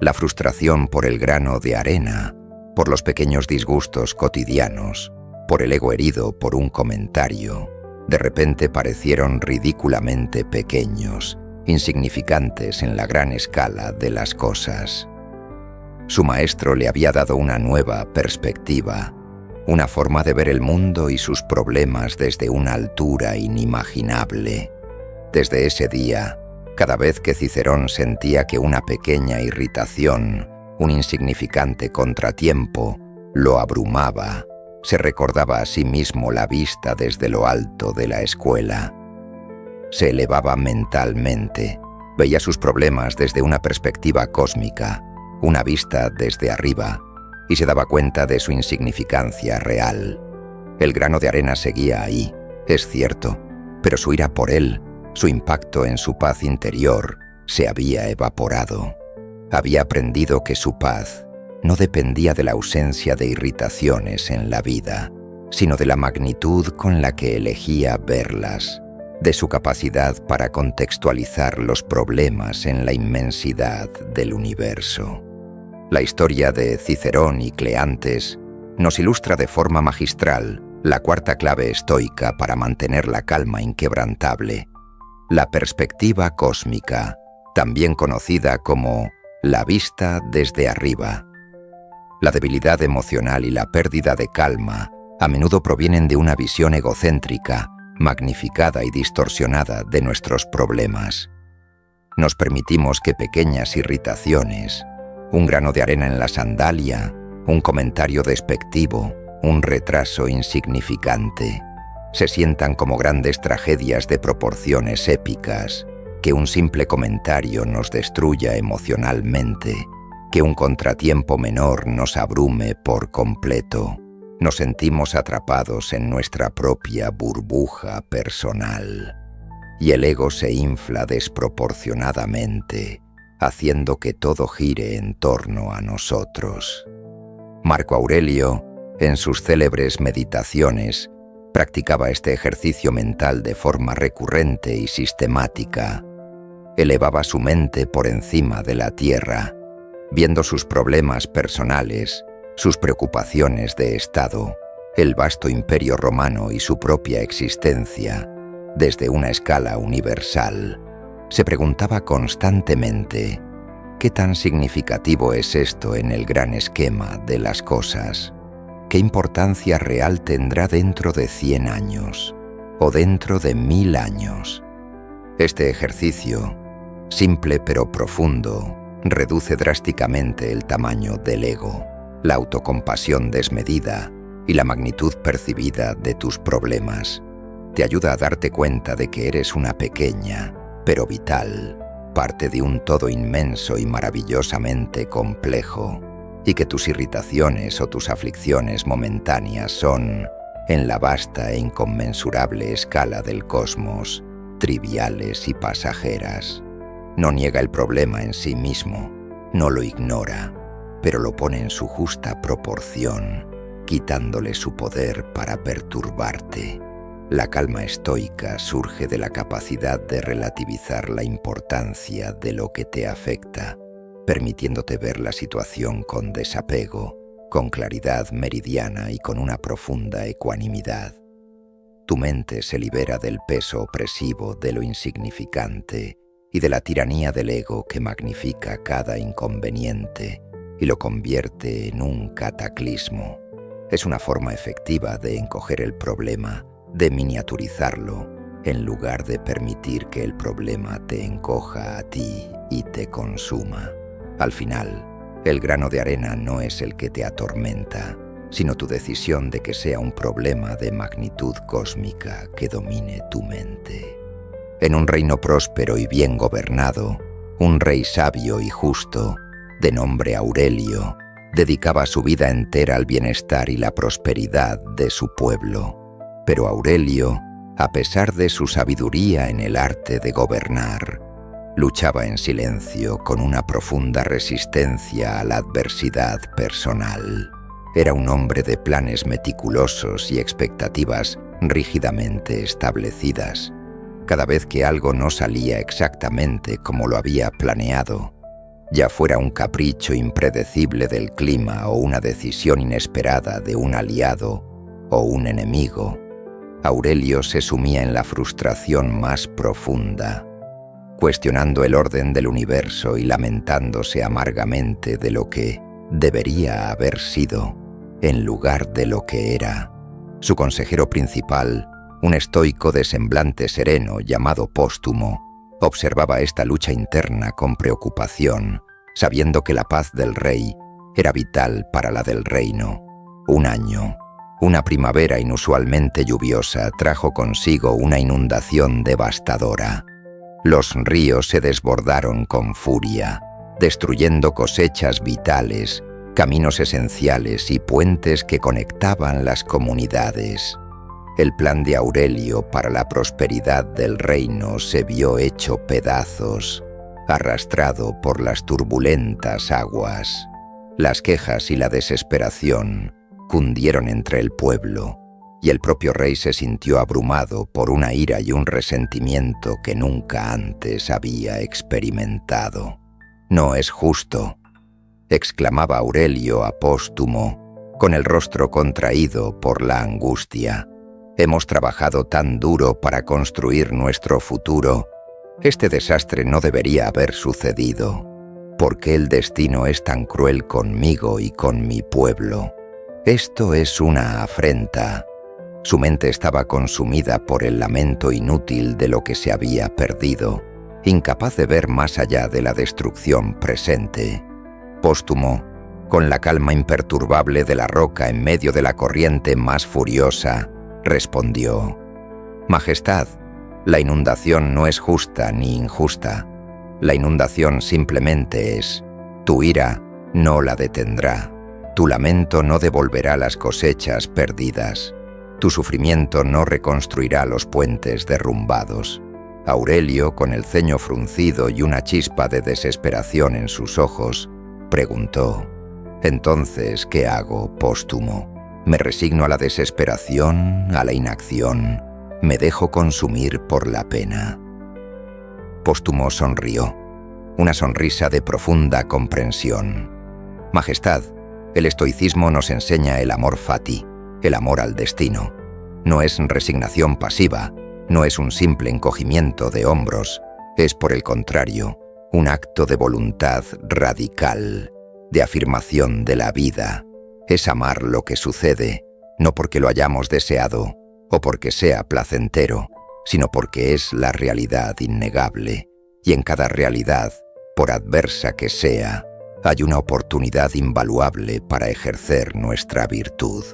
La frustración por el grano de arena, por los pequeños disgustos cotidianos, por el ego herido por un comentario, de repente parecieron ridículamente pequeños, insignificantes en la gran escala de las cosas. Su maestro le había dado una nueva perspectiva, una forma de ver el mundo y sus problemas desde una altura inimaginable. Desde ese día, cada vez que Cicerón sentía que una pequeña irritación, un insignificante contratiempo, lo abrumaba, se recordaba a sí mismo la vista desde lo alto de la escuela. Se elevaba mentalmente, veía sus problemas desde una perspectiva cósmica, una vista desde arriba, y se daba cuenta de su insignificancia real. El grano de arena seguía ahí, es cierto, pero su ira por él, su impacto en su paz interior, se había evaporado. Había aprendido que su paz no dependía de la ausencia de irritaciones en la vida, sino de la magnitud con la que elegía verlas, de su capacidad para contextualizar los problemas en la inmensidad del universo. La historia de Cicerón y Cleantes nos ilustra de forma magistral la cuarta clave estoica para mantener la calma inquebrantable, la perspectiva cósmica, también conocida como la vista desde arriba. La debilidad emocional y la pérdida de calma a menudo provienen de una visión egocéntrica, magnificada y distorsionada de nuestros problemas. Nos permitimos que pequeñas irritaciones, un grano de arena en la sandalia, un comentario despectivo, un retraso insignificante, se sientan como grandes tragedias de proporciones épicas, que un simple comentario nos destruya emocionalmente, que un contratiempo menor nos abrume por completo. Nos sentimos atrapados en nuestra propia burbuja personal, y el ego se infla desproporcionadamente, haciendo que todo gire en torno a nosotros. Marco Aurelio, en sus célebres meditaciones, practicaba este ejercicio mental de forma recurrente y sistemática. Elevaba su mente por encima de la tierra, viendo sus problemas personales, sus preocupaciones de Estado, el vasto imperio romano y su propia existencia, desde una escala universal. Se preguntaba constantemente, ¿qué tan significativo es esto en el gran esquema de las cosas? ¿Qué importancia real tendrá dentro de 100 años o dentro de 1000 años? Este ejercicio, simple pero profundo, reduce drásticamente el tamaño del ego, la autocompasión desmedida y la magnitud percibida de tus problemas. Te ayuda a darte cuenta de que eres una pequeña, pero vital, parte de un todo inmenso y maravillosamente complejo, y que tus irritaciones o tus aflicciones momentáneas son, en la vasta e inconmensurable escala del cosmos, triviales y pasajeras. No niega el problema en sí mismo, no lo ignora, pero lo pone en su justa proporción, quitándole su poder para perturbarte. La calma estoica surge de la capacidad de relativizar la importancia de lo que te afecta, permitiéndote ver la situación con desapego, con claridad meridiana y con una profunda ecuanimidad. Tu mente se libera del peso opresivo de lo insignificante y de la tiranía del ego que magnifica cada inconveniente y lo convierte en un cataclismo. Es una forma efectiva de encoger el problema, de miniaturizarlo, en lugar de permitir que el problema te encoja a ti y te consuma. Al final, el grano de arena no es el que te atormenta, sino tu decisión de que sea un problema de magnitud cósmica que domine tu mente. En un reino próspero y bien gobernado, un rey sabio y justo, de nombre Aurelio, dedicaba su vida entera al bienestar y la prosperidad de su pueblo. Pero Aurelio, a pesar de su sabiduría en el arte de gobernar, luchaba en silencio con una profunda resistencia a la adversidad personal. Era un hombre de planes meticulosos y expectativas rígidamente establecidas. Cada vez que algo no salía exactamente como lo había planeado, ya fuera un capricho impredecible del clima o una decisión inesperada de un aliado o un enemigo, Aurelio se sumía en la frustración más profunda, cuestionando el orden del universo y lamentándose amargamente de lo que debería haber sido en lugar de lo que era. Su consejero principal, un estoico de semblante sereno llamado Póstumo, observaba esta lucha interna con preocupación, sabiendo que la paz del rey era vital para la del reino. Un año, una primavera inusualmente lluviosa, trajo consigo una inundación devastadora. Los ríos se desbordaron con furia, destruyendo cosechas vitales, caminos esenciales y puentes que conectaban las comunidades. El plan de Aurelio para la prosperidad del reino se vio hecho pedazos, arrastrado por las turbulentas aguas. Las quejas y la desesperación cundieron entre el pueblo, y el propio rey se sintió abrumado por una ira y un resentimiento que nunca antes había experimentado. «No es justo», exclamaba Aurelio a Póstumo, con el rostro contraído por la angustia. «Hemos trabajado tan duro para construir nuestro futuro. Este desastre no debería haber sucedido. ¿Por qué el destino es tan cruel conmigo y con mi pueblo? Esto es una afrenta». Su mente estaba consumida por el lamento inútil de lo que se había perdido, incapaz de ver más allá de la destrucción presente. Póstumo, con la calma imperturbable de la roca en medio de la corriente más furiosa, respondió: «Majestad, la inundación no es justa ni injusta. La inundación simplemente es. Tu ira no la detendrá. Tu lamento no devolverá las cosechas perdidas. Tu sufrimiento no reconstruirá los puentes derrumbados». Aurelio, con el ceño fruncido y una chispa de desesperación en sus ojos, preguntó: «Entonces, ¿qué hago, Póstumo? ¿Me resigno a la desesperación, a la inacción? ¿Me dejo consumir por la pena?» Póstumo sonrió, una sonrisa de profunda comprensión. «Majestad, el estoicismo nos enseña el amor fati, el amor al destino. No es resignación pasiva, no es un simple encogimiento de hombros, es por el contrario, un acto de voluntad radical, de afirmación de la vida. Es amar lo que sucede, no porque lo hayamos deseado o porque sea placentero, sino porque es la realidad innegable, y en cada realidad, por adversa que sea, hay una oportunidad invaluable para ejercer nuestra virtud».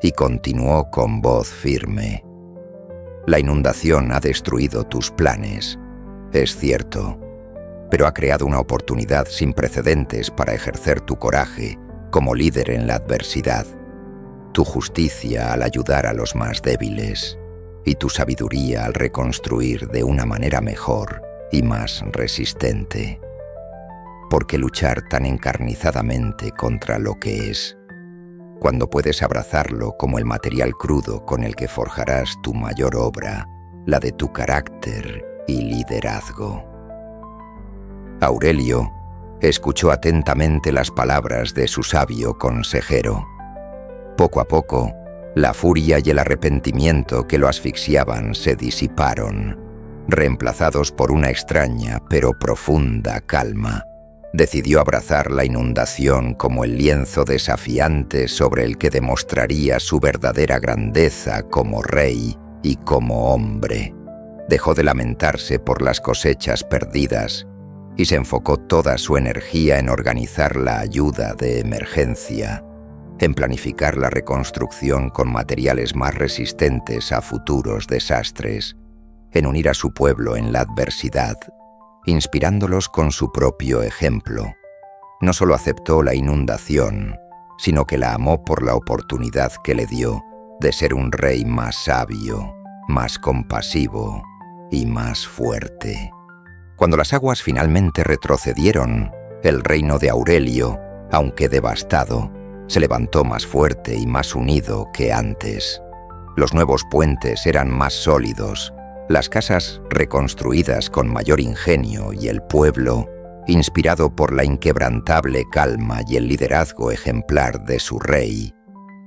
Y continuó con voz firme: «La inundación ha destruido tus planes, es cierto, pero ha creado una oportunidad sin precedentes para ejercer tu coraje como líder en la adversidad, tu justicia al ayudar a los más débiles y tu sabiduría al reconstruir de una manera mejor y más resistente. ¿Por qué luchar tan encarnizadamente contra lo que es, cuando puedes abrazarlo como el material crudo con el que forjarás tu mayor obra, la de tu carácter y liderazgo?» Aurelio escuchó atentamente las palabras de su sabio consejero. Poco a poco, la furia y el arrepentimiento que lo asfixiaban se disiparon. reemplazados por una extraña pero profunda calma, decidió abrazar la inundación como el lienzo desafiante sobre el que demostraría su verdadera grandeza como rey y como hombre. Dejó de lamentarse por las cosechas perdidas y se enfocó toda su energía en organizar la ayuda de emergencia, en planificar la reconstrucción con materiales más resistentes a futuros desastres, en unir a su pueblo en la adversidad, inspirándolos con su propio ejemplo. No solo aceptó la inundación, sino que la amó por la oportunidad que le dio de ser un rey más sabio, más compasivo y más fuerte. Cuando las aguas finalmente retrocedieron, el reino de Aurelio, aunque devastado, se levantó más fuerte y más unido que antes. Los nuevos puentes eran más sólidos, las casas reconstruidas con mayor ingenio y el pueblo, inspirado por la inquebrantable calma y el liderazgo ejemplar de su rey,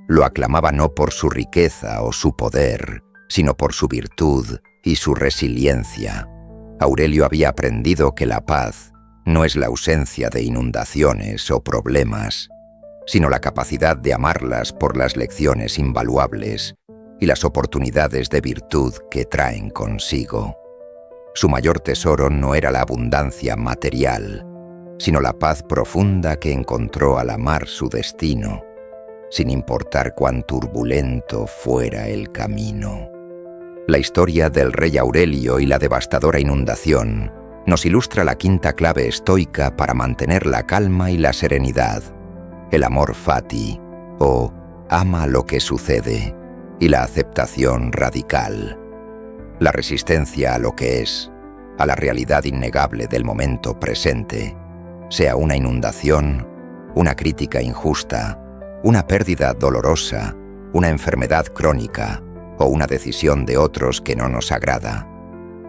lo aclamaba no por su riqueza o su poder, sino por su virtud y su resiliencia. Aurelio había aprendido que la paz no es la ausencia de inundaciones o problemas, sino la capacidad de amarlas por las lecciones invaluables y las oportunidades de virtud que traen consigo. Su mayor tesoro no era la abundancia material, sino la paz profunda que encontró al amar su destino, sin importar cuán turbulento fuera el camino. La historia del rey Aurelio y la devastadora inundación nos ilustra la quinta clave estoica para mantener la calma y la serenidad: el amor fati, o ama lo que sucede, y la aceptación radical. La resistencia a lo que es, a la realidad innegable del momento presente, sea una inundación, una crítica injusta, una pérdida dolorosa, una enfermedad crónica o una decisión de otros que no nos agrada.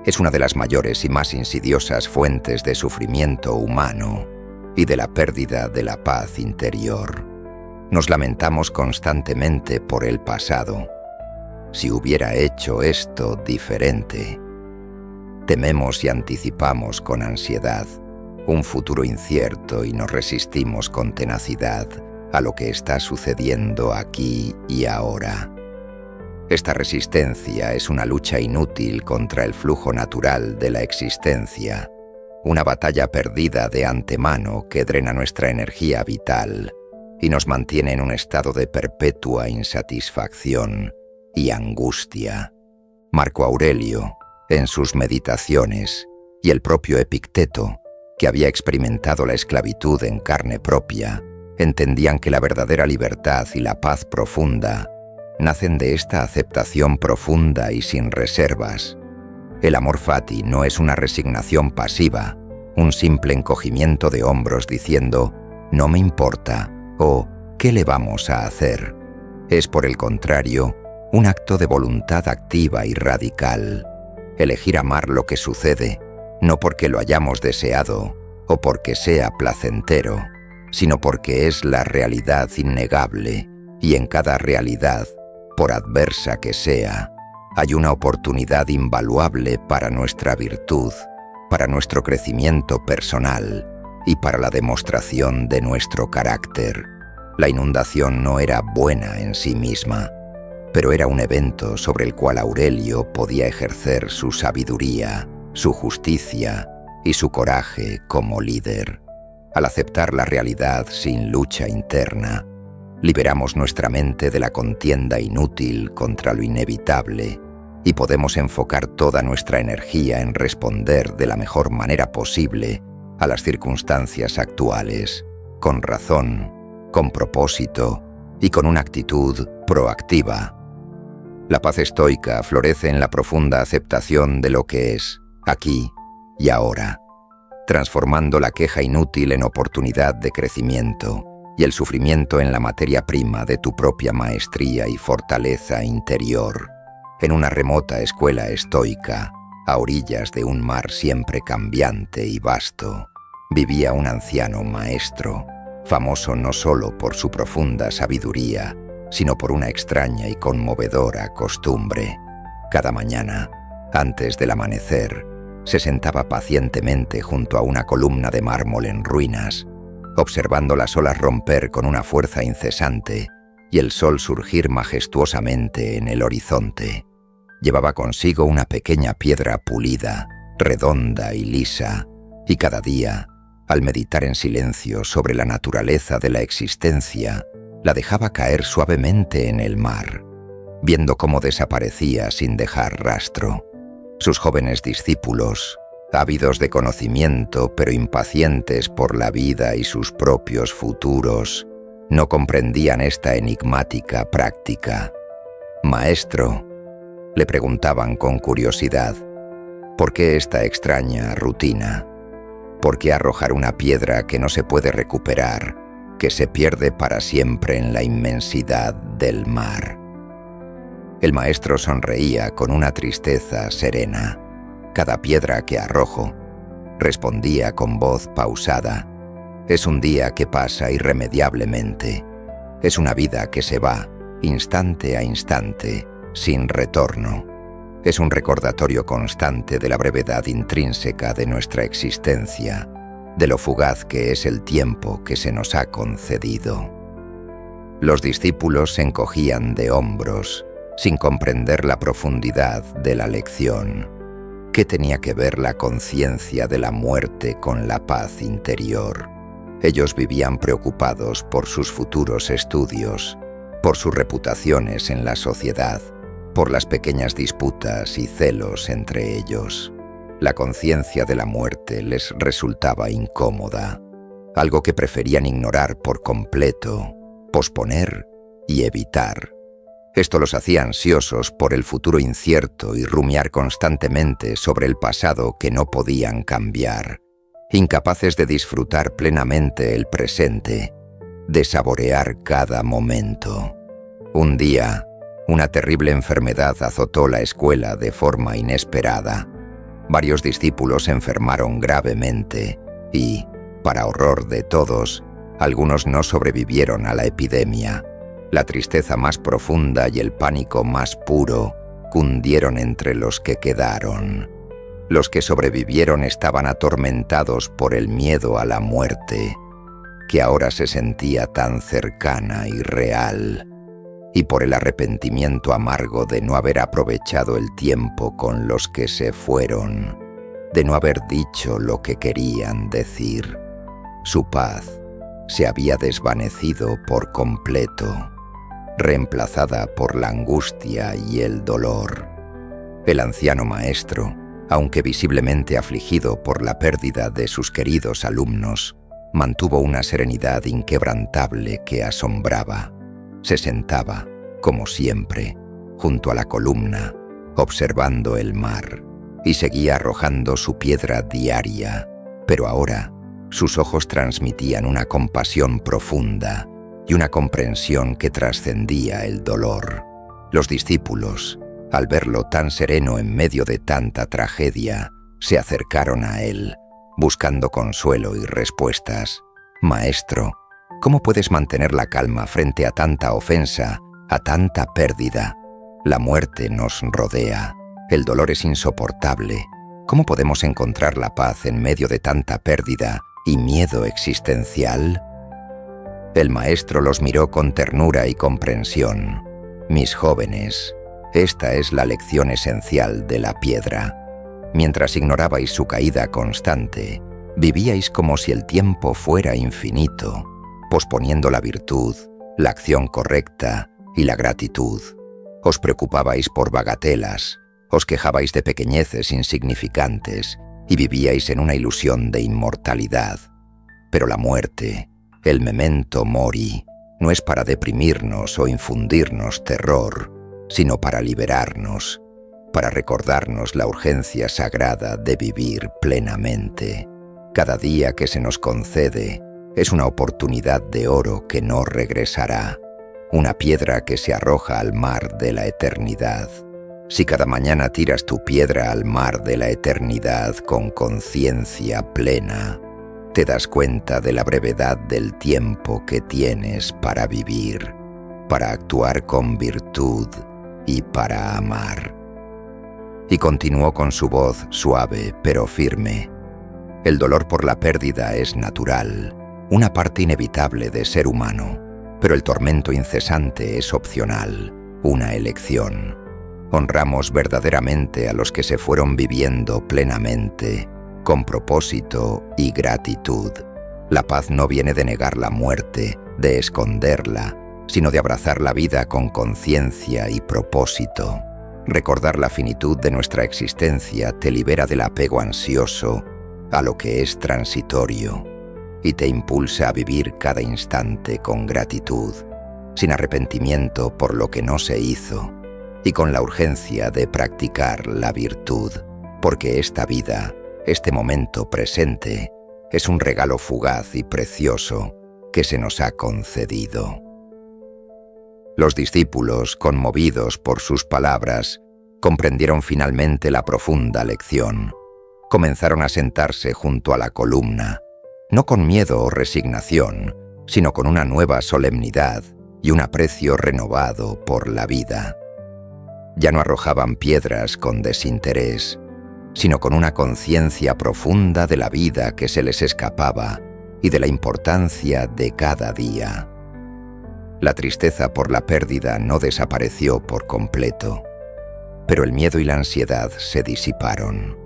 Es una de las mayores y más insidiosas fuentes de sufrimiento humano y de la pérdida de la paz interior. Nos lamentamos constantemente por el pasado. Si hubiera hecho esto diferente. Tememos y anticipamos con ansiedad un futuro incierto y nos resistimos con tenacidad a lo que está sucediendo aquí y ahora. Esta resistencia es una lucha inútil contra el flujo natural de la existencia, una batalla perdida de antemano que drena nuestra energía vital y nos mantiene en un estado de perpetua insatisfacción y angustia. Marco Aurelio, en sus meditaciones, y el propio Epicteto, que había experimentado la esclavitud en carne propia, entendían que la verdadera libertad y la paz profunda nacen de esta aceptación profunda y sin reservas. El amor fati no es una resignación pasiva, un simple encogimiento de hombros diciendo «no me importa» o «¿qué le vamos a hacer?». Es, por el contrario, un acto de voluntad activa y radical. Elegir amar lo que sucede, no porque lo hayamos deseado o porque sea placentero, sino porque es la realidad innegable, y en cada realidad, por adversa que sea, hay una oportunidad invaluable para nuestra virtud, para nuestro crecimiento personal y para la demostración de nuestro carácter. La inundación no era buena en sí misma, pero era un evento sobre el cual Aurelio podía ejercer su sabiduría, su justicia y su coraje como líder. Al aceptar la realidad sin lucha interna, liberamos nuestra mente de la contienda inútil contra lo inevitable y podemos enfocar toda nuestra energía en responder de la mejor manera posible a las circunstancias actuales, con razón, con propósito y con una actitud proactiva. La paz estoica florece en la profunda aceptación de lo que es, aquí y ahora, transformando la queja inútil en oportunidad de crecimiento y el sufrimiento en la materia prima de tu propia maestría y fortaleza interior. En una remota escuela estoica, a orillas de un mar siempre cambiante y vasto, vivía un anciano maestro, famoso no solo por su profunda sabiduría, sino por una extraña y conmovedora costumbre. Cada mañana, Antes del amanecer, se sentaba pacientemente junto a una columna de mármol en ruinas, observando las olas romper con una fuerza incesante y el sol surgir majestuosamente en el horizonte. Llevaba consigo una pequeña piedra pulida, redonda y lisa, y cada día, al meditar en silencio sobre la naturaleza de la existencia, la dejaba caer suavemente en el mar, viendo cómo desaparecía sin dejar rastro. Sus jóvenes discípulos, ávidos de conocimiento pero impacientes por la vida y sus propios futuros, no comprendían esta enigmática práctica. «Maestro», le preguntaban con curiosidad, ¿por qué esta extraña rutina? ¿Por qué arrojar una piedra que no se puede recuperar, que se pierde para siempre en la inmensidad del mar? El maestro sonreía con una tristeza serena. «Cada piedra que arrojo», respondía con voz pausada, «es un día que pasa irremediablemente. Es una vida que se va, instante a instante, sin retorno. Es un recordatorio constante de la brevedad intrínseca de nuestra existencia, de lo fugaz que es el tiempo que se nos ha concedido». Los discípulos se encogían de hombros, sin comprender la profundidad de la lección. ¿Qué tenía que ver la conciencia de la muerte con la paz interior? Ellos vivían preocupados por sus futuros estudios, por sus reputaciones en la sociedad, por las pequeñas disputas y celos entre ellos. La conciencia de la muerte les resultaba incómoda, algo que preferían ignorar por completo, posponer y evitar. Esto los hacía ansiosos por el futuro incierto y rumiar constantemente sobre el pasado que no podían cambiar, incapaces de disfrutar plenamente el presente, de saborear cada momento. Un día, una terrible enfermedad azotó la escuela de forma inesperada. Varios discípulos se enfermaron gravemente y, para horror de todos, algunos no sobrevivieron a la epidemia. La tristeza más profunda y el pánico más puro cundieron entre los que quedaron. Los que sobrevivieron estaban atormentados por el miedo a la muerte, que ahora se sentía tan cercana y real, y por el arrepentimiento amargo de no haber aprovechado el tiempo con los que se fueron, de no haber dicho lo que querían decir. Su paz se había desvanecido por completo, reemplazada por la angustia y el dolor. El anciano maestro, aunque visiblemente afligido por la pérdida de sus queridos alumnos, mantuvo una serenidad inquebrantable que asombraba. Se sentaba, como siempre, junto a la columna, observando el mar, y seguía arrojando su piedra diaria, pero ahora sus ojos transmitían una compasión profunda y una comprensión que trascendía el dolor. Los discípulos, al verlo tan sereno en medio de tanta tragedia, se acercaron a él, buscando consuelo y respuestas. «Maestro, ¿cómo puedes mantener la calma frente a tanta ofensa, a tanta pérdida? La muerte nos rodea, el dolor es insoportable. ¿Cómo podemos encontrar la paz en medio de tanta pérdida y miedo existencial?» El maestro los miró con ternura y comprensión. «Mis jóvenes, esta es la lección esencial de la piedra. Mientras ignorabais su caída constante, vivíais como si el tiempo fuera infinito, posponiendo la virtud, la acción correcta y la gratitud. Os preocupabais por bagatelas, os quejabais de pequeñeces insignificantes y vivíais en una ilusión de inmortalidad. Pero la muerte, el memento mori, no es para deprimirnos o infundirnos terror, sino para liberarnos, para recordarnos la urgencia sagrada de vivir plenamente. Cada día que se nos concede es una oportunidad de oro que no regresará, una piedra que se arroja al mar de la eternidad. Si cada mañana tiras tu piedra al mar de la eternidad con conciencia plena, te das cuenta de la brevedad del tiempo que tienes para vivir, para actuar con virtud y para amar. Y continuó con su voz suave pero firme. El dolor por la pérdida es natural, una parte inevitable de ser humano, pero el tormento incesante es opcional, una elección. Honramos verdaderamente a los que se fueron viviendo plenamente, con propósito y gratitud. La paz no viene de negar la muerte, de esconderla, sino de abrazar la vida con conciencia y propósito. Recordar la finitud de nuestra existencia te libera del apego ansioso a lo que es transitorio y te impulsa a vivir cada instante con gratitud, sin arrepentimiento por lo que no se hizo y con la urgencia de practicar la virtud, porque esta vida, este momento presente, es un regalo fugaz y precioso que se nos ha concedido. Los discípulos, conmovidos por sus palabras, comprendieron finalmente la profunda lección. Comenzaron a sentarse junto a la columna, no con miedo o resignación, sino con una nueva solemnidad y un aprecio renovado por la vida. Ya no arrojaban piedras con desinterés, sino con una conciencia profunda de la vida que se les escapaba y de la importancia de cada día. La tristeza por la pérdida no desapareció por completo, pero el miedo y la ansiedad se disiparon,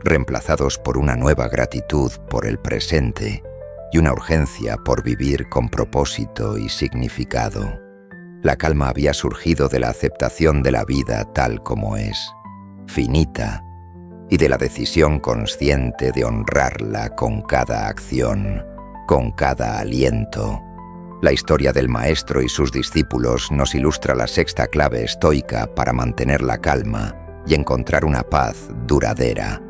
reemplazados por una nueva gratitud por el presente y una urgencia por vivir con propósito y significado. La calma había surgido de la aceptación de la vida tal como es, finita, y de la decisión consciente de honrarla con cada acción, con cada aliento. La historia del maestro y sus discípulos nos ilustra la sexta clave estoica para mantener la calma y encontrar una paz duradera.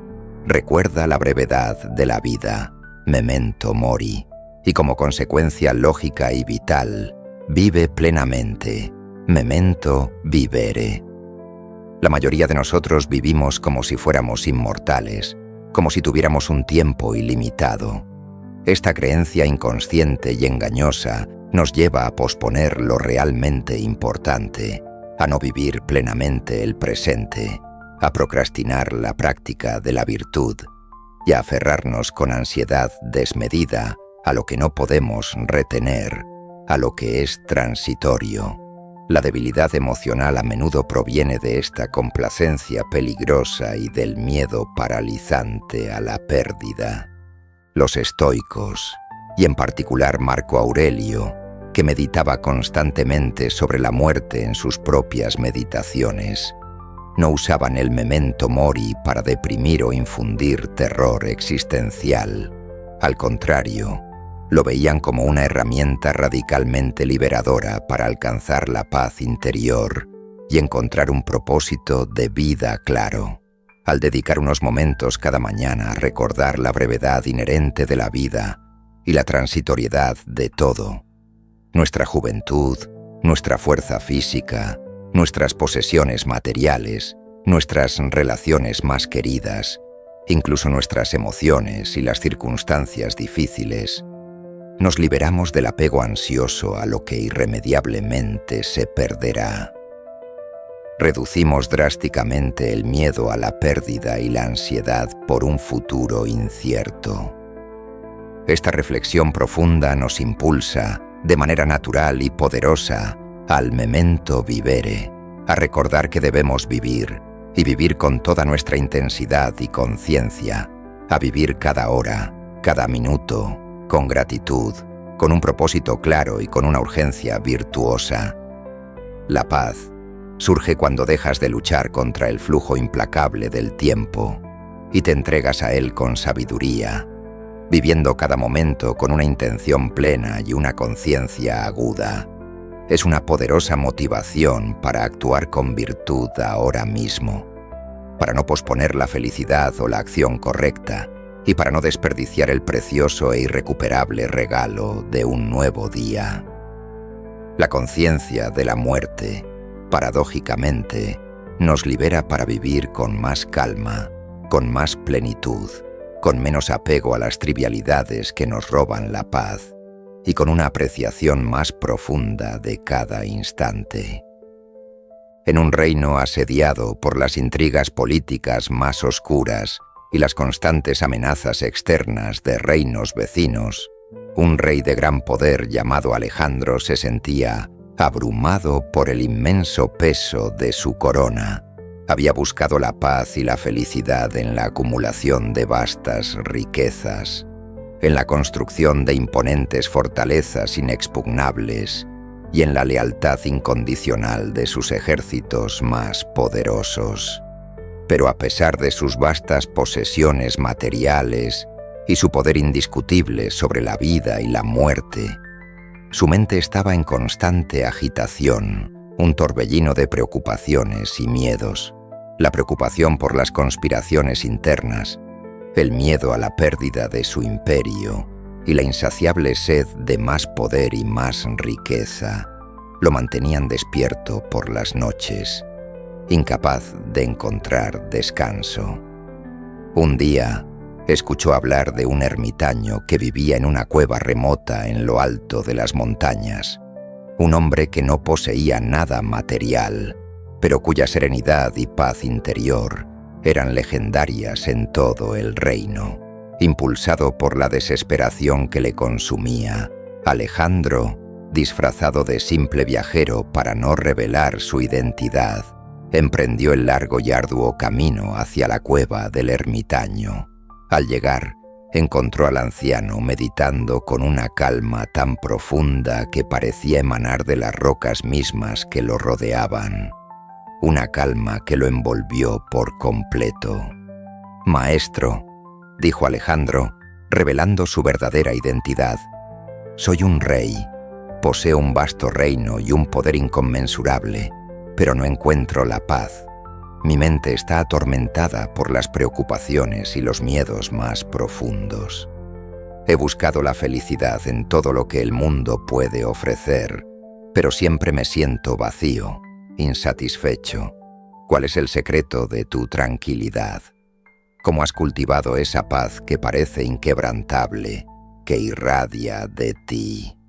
Recuerda la brevedad de la vida, memento mori, y como consecuencia lógica y vital, vive plenamente, memento vivere. La mayoría de nosotros vivimos como si fuéramos inmortales, como si tuviéramos un tiempo ilimitado. Esta creencia inconsciente y engañosa nos lleva a posponer lo realmente importante, a no vivir plenamente el presente, a procrastinar la práctica de la virtud y a aferrarnos con ansiedad desmedida a lo que no podemos retener, a lo que es transitorio. La debilidad emocional a menudo proviene de esta complacencia peligrosa y del miedo paralizante a la pérdida. Los estoicos, y en particular Marco Aurelio, que meditaba constantemente sobre la muerte en sus propias meditaciones, no usaban el memento mori para deprimir o infundir terror existencial. Al contrario, lo veían como una herramienta radicalmente liberadora para alcanzar la paz interior y encontrar un propósito de vida claro. Al dedicar unos momentos cada mañana a recordar la brevedad inherente de la vida y la transitoriedad de todo, nuestra juventud, nuestra fuerza física, nuestras posesiones materiales, nuestras relaciones más queridas, incluso nuestras emociones y las circunstancias difíciles, nos liberamos del apego ansioso a lo que irremediablemente se perderá. Reducimos drásticamente el miedo a la pérdida y la ansiedad por un futuro incierto. Esta reflexión profunda nos impulsa, de manera natural y poderosa, al memento vivere, a recordar que debemos vivir, y vivir con toda nuestra intensidad y conciencia, a vivir cada hora, cada minuto, con gratitud, con un propósito claro y con una urgencia virtuosa. La paz surge cuando dejas de luchar contra el flujo implacable del tiempo y te entregas a él con sabiduría, viviendo cada momento con una intención plena y una conciencia aguda. Es una poderosa motivación para actuar con virtud ahora mismo, para no posponer la felicidad o la acción correcta y para no desperdiciar el precioso e irrecuperable regalo de un nuevo día. La conciencia de la muerte, paradójicamente, nos libera para vivir con más calma, con más plenitud, con menos apego a las trivialidades que nos roban la paz y con una apreciación más profunda de cada instante. En un reino asediado por las intrigas políticas más oscuras y las constantes amenazas externas de reinos vecinos, un rey de gran poder llamado Alejandro se sentía abrumado por el inmenso peso de su corona. Había buscado la paz y la felicidad en la acumulación de vastas riquezas, en la construcción de imponentes fortalezas inexpugnables y en la lealtad incondicional de sus ejércitos más poderosos. Pero a pesar de sus vastas posesiones materiales y su poder indiscutible sobre la vida y la muerte, su mente estaba en constante agitación, un torbellino de preocupaciones y miedos. La preocupación por las conspiraciones internas, el miedo a la pérdida de su imperio y la insaciable sed de más poder y más riqueza lo mantenían despierto por las noches, incapaz de encontrar descanso. Un día, escuchó hablar de un ermitaño que vivía en una cueva remota en lo alto de las montañas, un hombre que no poseía nada material, pero cuya serenidad y paz interior eran legendarias en todo el reino. Impulsado por la desesperación que le consumía, Alejandro, disfrazado de simple viajero para no revelar su identidad, emprendió el largo y arduo camino hacia la cueva del ermitaño. Al llegar, encontró al anciano meditando con una calma tan profunda que parecía emanar de las rocas mismas que lo rodeaban. Una calma que lo envolvió por completo. «Maestro», dijo Alejandro, revelando su verdadera identidad, «soy un rey, poseo un vasto reino y un poder inconmensurable, pero no encuentro la paz. Mi mente está atormentada por las preocupaciones y los miedos más profundos. He buscado la felicidad en todo lo que el mundo puede ofrecer, pero siempre me siento vacío, insatisfecho. ¿Cuál es el secreto de tu tranquilidad? ¿Cómo has cultivado esa paz que parece inquebrantable, que irradia de ti?»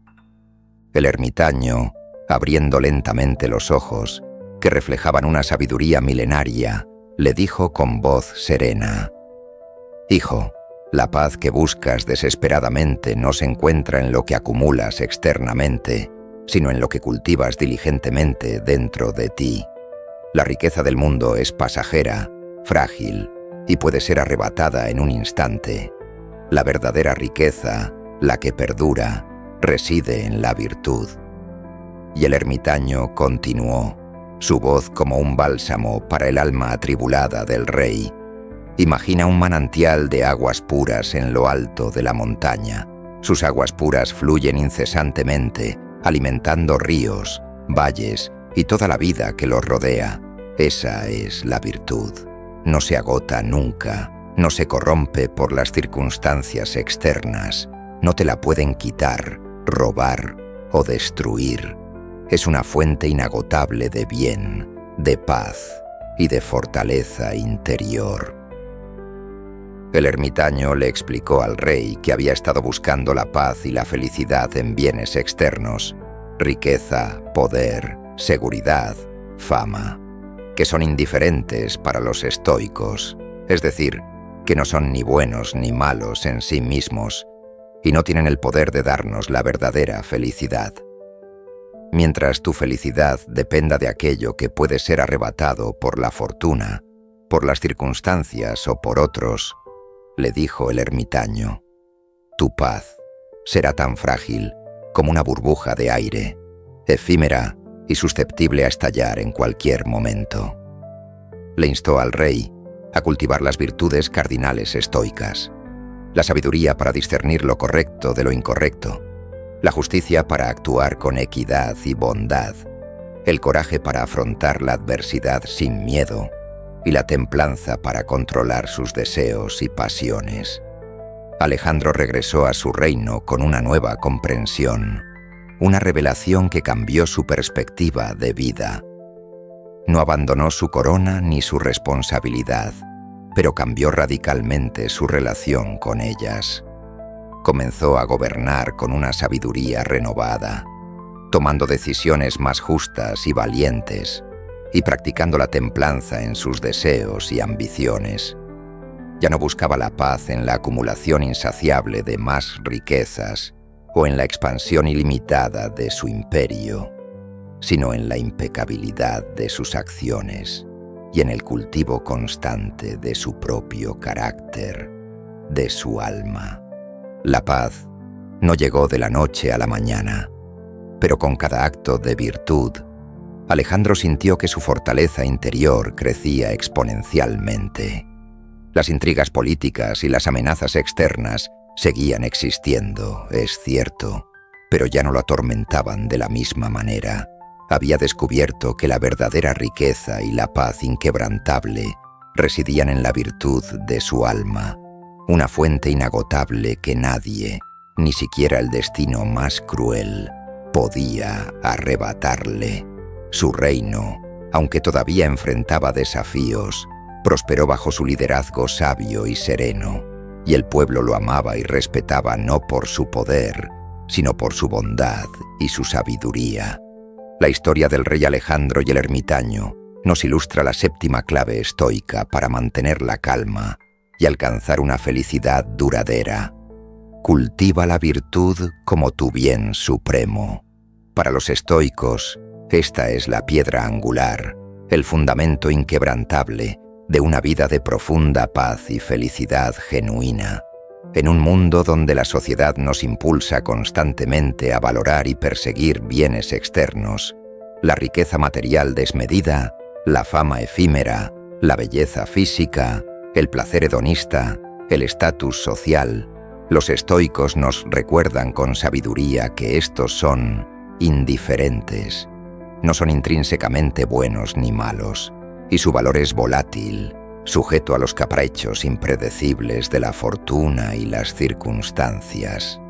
El ermitaño, abriendo lentamente los ojos, que reflejaban una sabiduría milenaria, le dijo con voz serena: «Hijo, la paz que buscas desesperadamente no se encuentra en lo que acumulas externamente, sino en lo que cultivas diligentemente dentro de ti. La riqueza del mundo es pasajera, frágil y puede ser arrebatada en un instante. La verdadera riqueza, la que perdura, reside en la virtud». Y el ermitaño continuó, su voz como un bálsamo para el alma atribulada del rey. «Imagina un manantial de aguas puras en lo alto de la montaña. Sus aguas puras fluyen incesantemente, alimentando ríos, valles y toda la vida que los rodea. Esa es la virtud. No se agota nunca, no se corrompe por las circunstancias externas, no te la pueden quitar, robar o destruir. Es una fuente inagotable de bien, de paz y de fortaleza interior». El ermitaño le explicó al rey que había estado buscando la paz y la felicidad en bienes externos, riqueza, poder, seguridad, fama, que son indiferentes para los estoicos, es decir, que no son ni buenos ni malos en sí mismos y no tienen el poder de darnos la verdadera felicidad. Mientras tu felicidad dependa de aquello que puede ser arrebatado por la fortuna, por las circunstancias o por otros, le dijo el ermitaño, tu paz será tan frágil como una burbuja de aire, efímera y susceptible a estallar en cualquier momento. Le instó al rey a cultivar las virtudes cardinales estoicas, la sabiduría para discernir lo correcto de lo incorrecto, la justicia para actuar con equidad y bondad, el coraje para afrontar la adversidad sin miedo y la templanza para controlar sus deseos y pasiones. Alejandro regresó a su reino con una nueva comprensión, una revelación que cambió su perspectiva de vida. No abandonó su corona ni su responsabilidad, pero cambió radicalmente su relación con ellas. Comenzó a gobernar con una sabiduría renovada, tomando decisiones más justas y valientes, y practicando la templanza en sus deseos y ambiciones. Ya no buscaba la paz en la acumulación insaciable de más riquezas o en la expansión ilimitada de su imperio, sino en la impecabilidad de sus acciones y en el cultivo constante de su propio carácter, de su alma. La paz no llegó de la noche a la mañana, pero con cada acto de virtud, Alejandro sintió que su fortaleza interior crecía exponencialmente. Las intrigas políticas y las amenazas externas seguían existiendo, es cierto, pero ya no lo atormentaban de la misma manera. Había descubierto que la verdadera riqueza y la paz inquebrantable residían en la virtud de su alma, una fuente inagotable que nadie, ni siquiera el destino más cruel, podía arrebatarle. Su reino, aunque todavía enfrentaba desafíos, prosperó bajo su liderazgo sabio y sereno, y el pueblo lo amaba y respetaba no por su poder, sino por su bondad y su sabiduría. La historia del rey Alejandro y el ermitaño nos ilustra la séptima clave estoica para mantener la calma y alcanzar una felicidad duradera. Cultiva la virtud como tu bien supremo. Para los estoicos, esta es la piedra angular, el fundamento inquebrantable de una vida de profunda paz y felicidad genuina. En un mundo donde la sociedad nos impulsa constantemente a valorar y perseguir bienes externos, la riqueza material desmedida, la fama efímera, la belleza física, el placer hedonista, el estatus social, los estoicos nos recuerdan con sabiduría que estos son indiferentes. No son intrínsecamente buenos ni malos, y su valor es volátil, sujeto a los caprichos impredecibles de la fortuna y las circunstancias.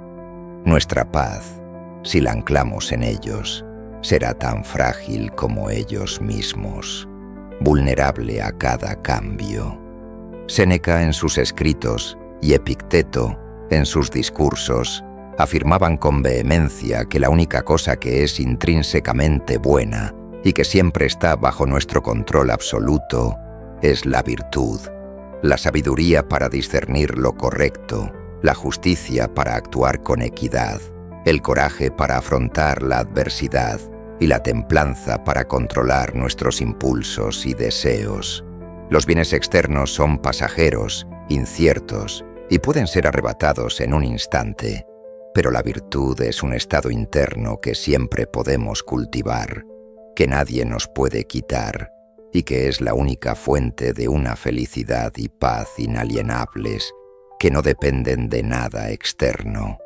Nuestra paz, si la anclamos en ellos, será tan frágil como ellos mismos, vulnerable a cada cambio. Séneca en sus escritos y Epicteto en sus discursos afirmaban con vehemencia que la única cosa que es intrínsecamente buena y que siempre está bajo nuestro control absoluto es la virtud, la sabiduría para discernir lo correcto, la justicia para actuar con equidad, el coraje para afrontar la adversidad y la templanza para controlar nuestros impulsos y deseos. Los bienes externos son pasajeros, inciertos y pueden ser arrebatados en un instante, pero la virtud es un estado interno que siempre podemos cultivar, que nadie nos puede quitar y que es la única fuente de una felicidad y paz inalienables que no dependen de nada externo.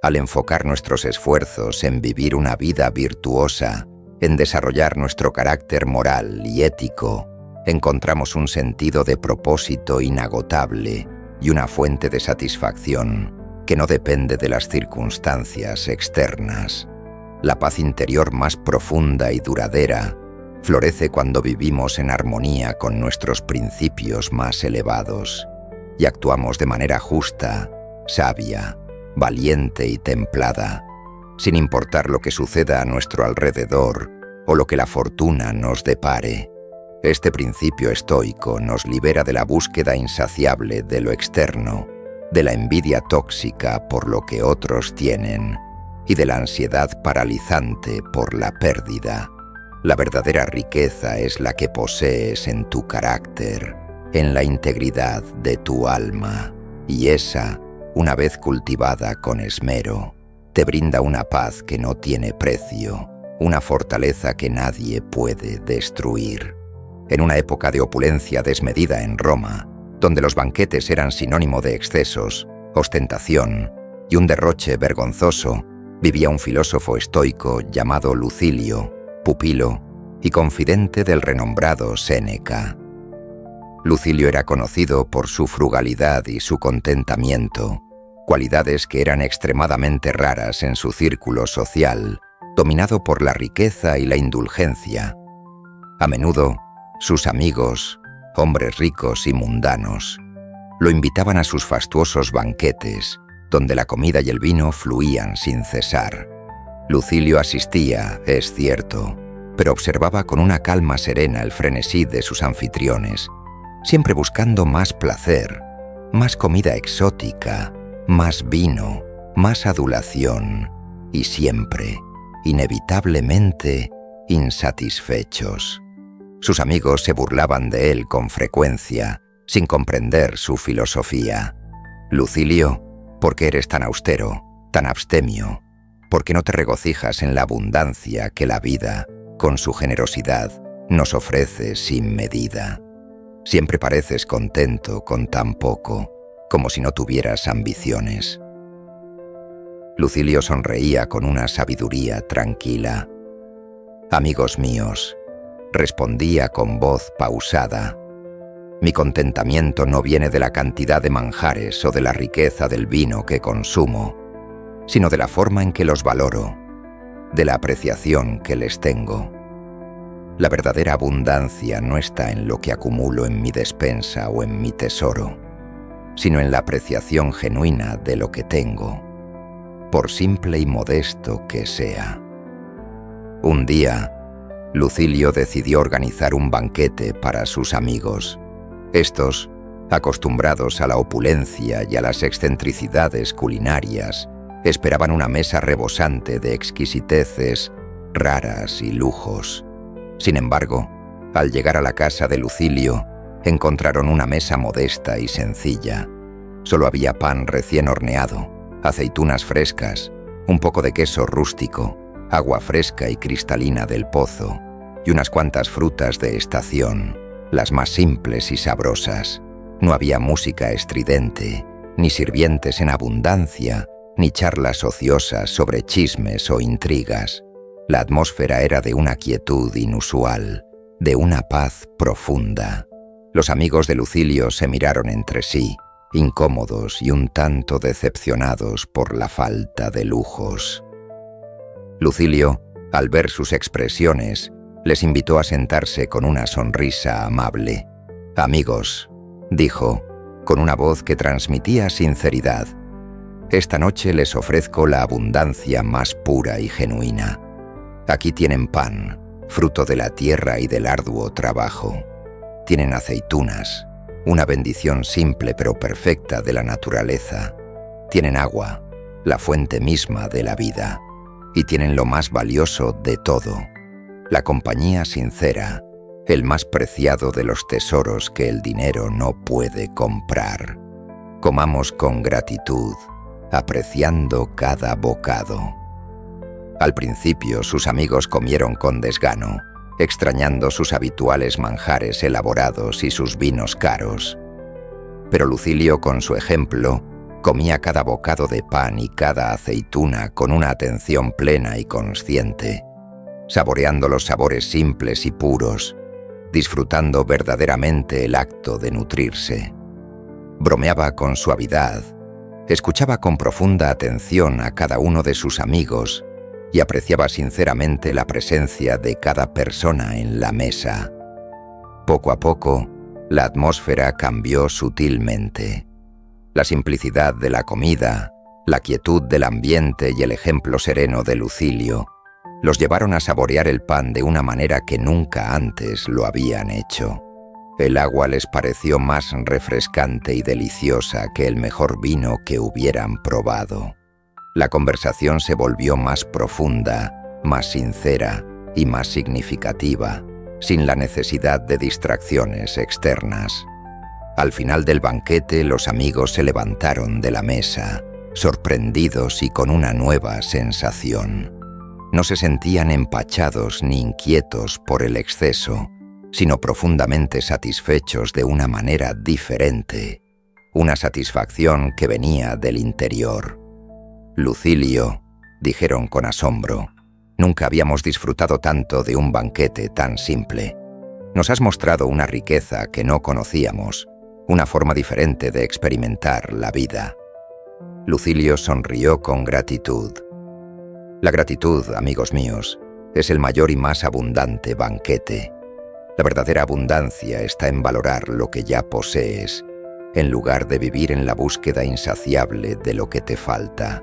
Al enfocar nuestros esfuerzos en vivir una vida virtuosa, en desarrollar nuestro carácter moral y ético, encontramos un sentido de propósito inagotable y una fuente de satisfacción que no depende de las circunstancias externas. La paz interior más profunda y duradera florece cuando vivimos en armonía con nuestros principios más elevados y actuamos de manera justa, sabia, valiente y templada, sin importar lo que suceda a nuestro alrededor o lo que la fortuna nos depare. Este principio estoico nos libera de la búsqueda insaciable de lo externo, de la envidia tóxica por lo que otros tienen y de la ansiedad paralizante por la pérdida. La verdadera riqueza es la que posees en tu carácter, en la integridad de tu alma, y esa, una vez cultivada con esmero, te brinda una paz que no tiene precio, una fortaleza que nadie puede destruir. En una época de opulencia desmedida en Roma, donde los banquetes eran sinónimo de excesos, ostentación y un derroche vergonzoso, vivía un filósofo estoico llamado Lucilio, pupilo y confidente del renombrado Séneca. Lucilio era conocido por su frugalidad y su contentamiento, cualidades que eran extremadamente raras en su círculo social, dominado por la riqueza y la indulgencia. A menudo, sus amigos, hombres ricos y mundanos, lo invitaban a sus fastuosos banquetes, donde la comida y el vino fluían sin cesar. Lucilio asistía, es cierto, pero observaba con una calma serena el frenesí de sus anfitriones, siempre buscando más placer, más comida exótica, más vino, más adulación, y siempre, inevitablemente, insatisfechos. Sus amigos se burlaban de él con frecuencia, sin comprender su filosofía. «Lucilio, ¿por qué eres tan austero, tan abstemio? ¿Por qué no te regocijas en la abundancia que la vida, con su generosidad, nos ofrece sin medida? Siempre pareces contento con tan poco, como si no tuvieras ambiciones». Lucilio sonreía con una sabiduría tranquila. «Amigos míos», respondía con voz pausada, «mi contentamiento no viene de la cantidad de manjares o de la riqueza del vino que consumo, sino de la forma en que los valoro, de la apreciación que les tengo. La verdadera abundancia no está en lo que acumulo en mi despensa o en mi tesoro, sino en la apreciación genuina de lo que tengo, por simple y modesto que sea». Un día, Lucilio decidió organizar un banquete para sus amigos. Estos, acostumbrados a la opulencia y a las excentricidades culinarias, esperaban una mesa rebosante de exquisiteces, raras y lujos. Sin embargo, al llegar a la casa de Lucilio, encontraron una mesa modesta y sencilla. Solo había pan recién horneado, aceitunas frescas, un poco de queso rústico, agua fresca y cristalina del pozo, y unas cuantas frutas de estación, las más simples y sabrosas. No había música estridente, ni sirvientes en abundancia, ni charlas ociosas sobre chismes o intrigas. La atmósfera era de una quietud inusual, de una paz profunda. Los amigos de Lucilio se miraron entre sí, incómodos y un tanto decepcionados por la falta de lujos. Lucilio, al ver sus expresiones, les invitó a sentarse con una sonrisa amable. «Amigos», dijo, con una voz que transmitía sinceridad, «esta noche les ofrezco la abundancia más pura y genuina. Aquí tienen pan, fruto de la tierra y del arduo trabajo. Tienen aceitunas, una bendición simple pero perfecta de la naturaleza. Tienen agua, la fuente misma de la vida. Y tienen lo más valioso de todo, la compañía sincera, el más preciado de los tesoros que el dinero no puede comprar. Comamos con gratitud, apreciando cada bocado». Al principio sus amigos comieron con desgano, extrañando sus habituales manjares elaborados y sus vinos caros. Pero Lucilio, con su ejemplo, comía cada bocado de pan y cada aceituna con una atención plena y consciente, saboreando los sabores simples y puros, disfrutando verdaderamente el acto de nutrirse. Bromeaba con suavidad, escuchaba con profunda atención a cada uno de sus amigos y apreciaba sinceramente la presencia de cada persona en la mesa. Poco a poco, la atmósfera cambió sutilmente. La simplicidad de la comida, la quietud del ambiente y el ejemplo sereno de Lucilio los llevaron a saborear el pan de una manera que nunca antes lo habían hecho. El agua les pareció más refrescante y deliciosa que el mejor vino que hubieran probado. La conversación se volvió más profunda, más sincera y más significativa, sin la necesidad de distracciones externas. Al final del banquete, los amigos se levantaron de la mesa, sorprendidos y con una nueva sensación. No se sentían empachados ni inquietos por el exceso, sino profundamente satisfechos de una manera diferente, una satisfacción que venía del interior. «Lucilio», dijeron con asombro, «nunca habíamos disfrutado tanto de un banquete tan simple. Nos has mostrado una riqueza que no conocíamos, una forma diferente de experimentar la vida». Lucilio sonrió con gratitud. La gratitud, amigos míos, es el mayor y más abundante banquete. La verdadera abundancia está en valorar lo que ya posees, en lugar de vivir en la búsqueda insaciable de lo que te falta.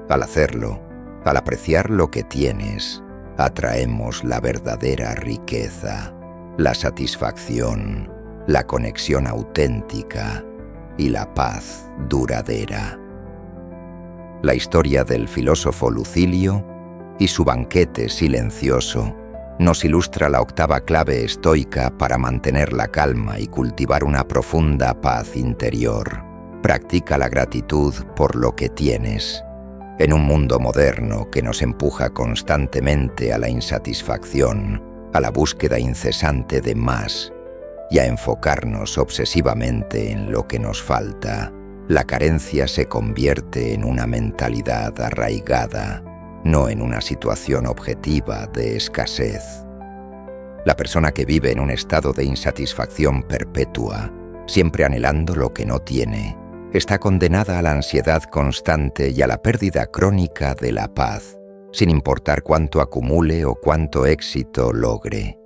Al hacerlo, al apreciar lo que tienes, atraemos la verdadera riqueza, la satisfacción, la conexión auténtica y la paz duradera. La historia del filósofo Lucilio y su banquete silencioso nos ilustra la octava clave estoica para mantener la calma y cultivar una profunda paz interior. Practica la gratitud por lo que tienes. En un mundo moderno que nos empuja constantemente a la insatisfacción, a la búsqueda incesante de más y a enfocarnos obsesivamente en lo que nos falta, la carencia se convierte en una mentalidad arraigada, no en una situación objetiva de escasez. La persona que vive en un estado de insatisfacción perpetua, siempre anhelando lo que no tiene, está condenada a la ansiedad constante y a la pérdida crónica de la paz, sin importar cuánto acumule o cuánto éxito logre.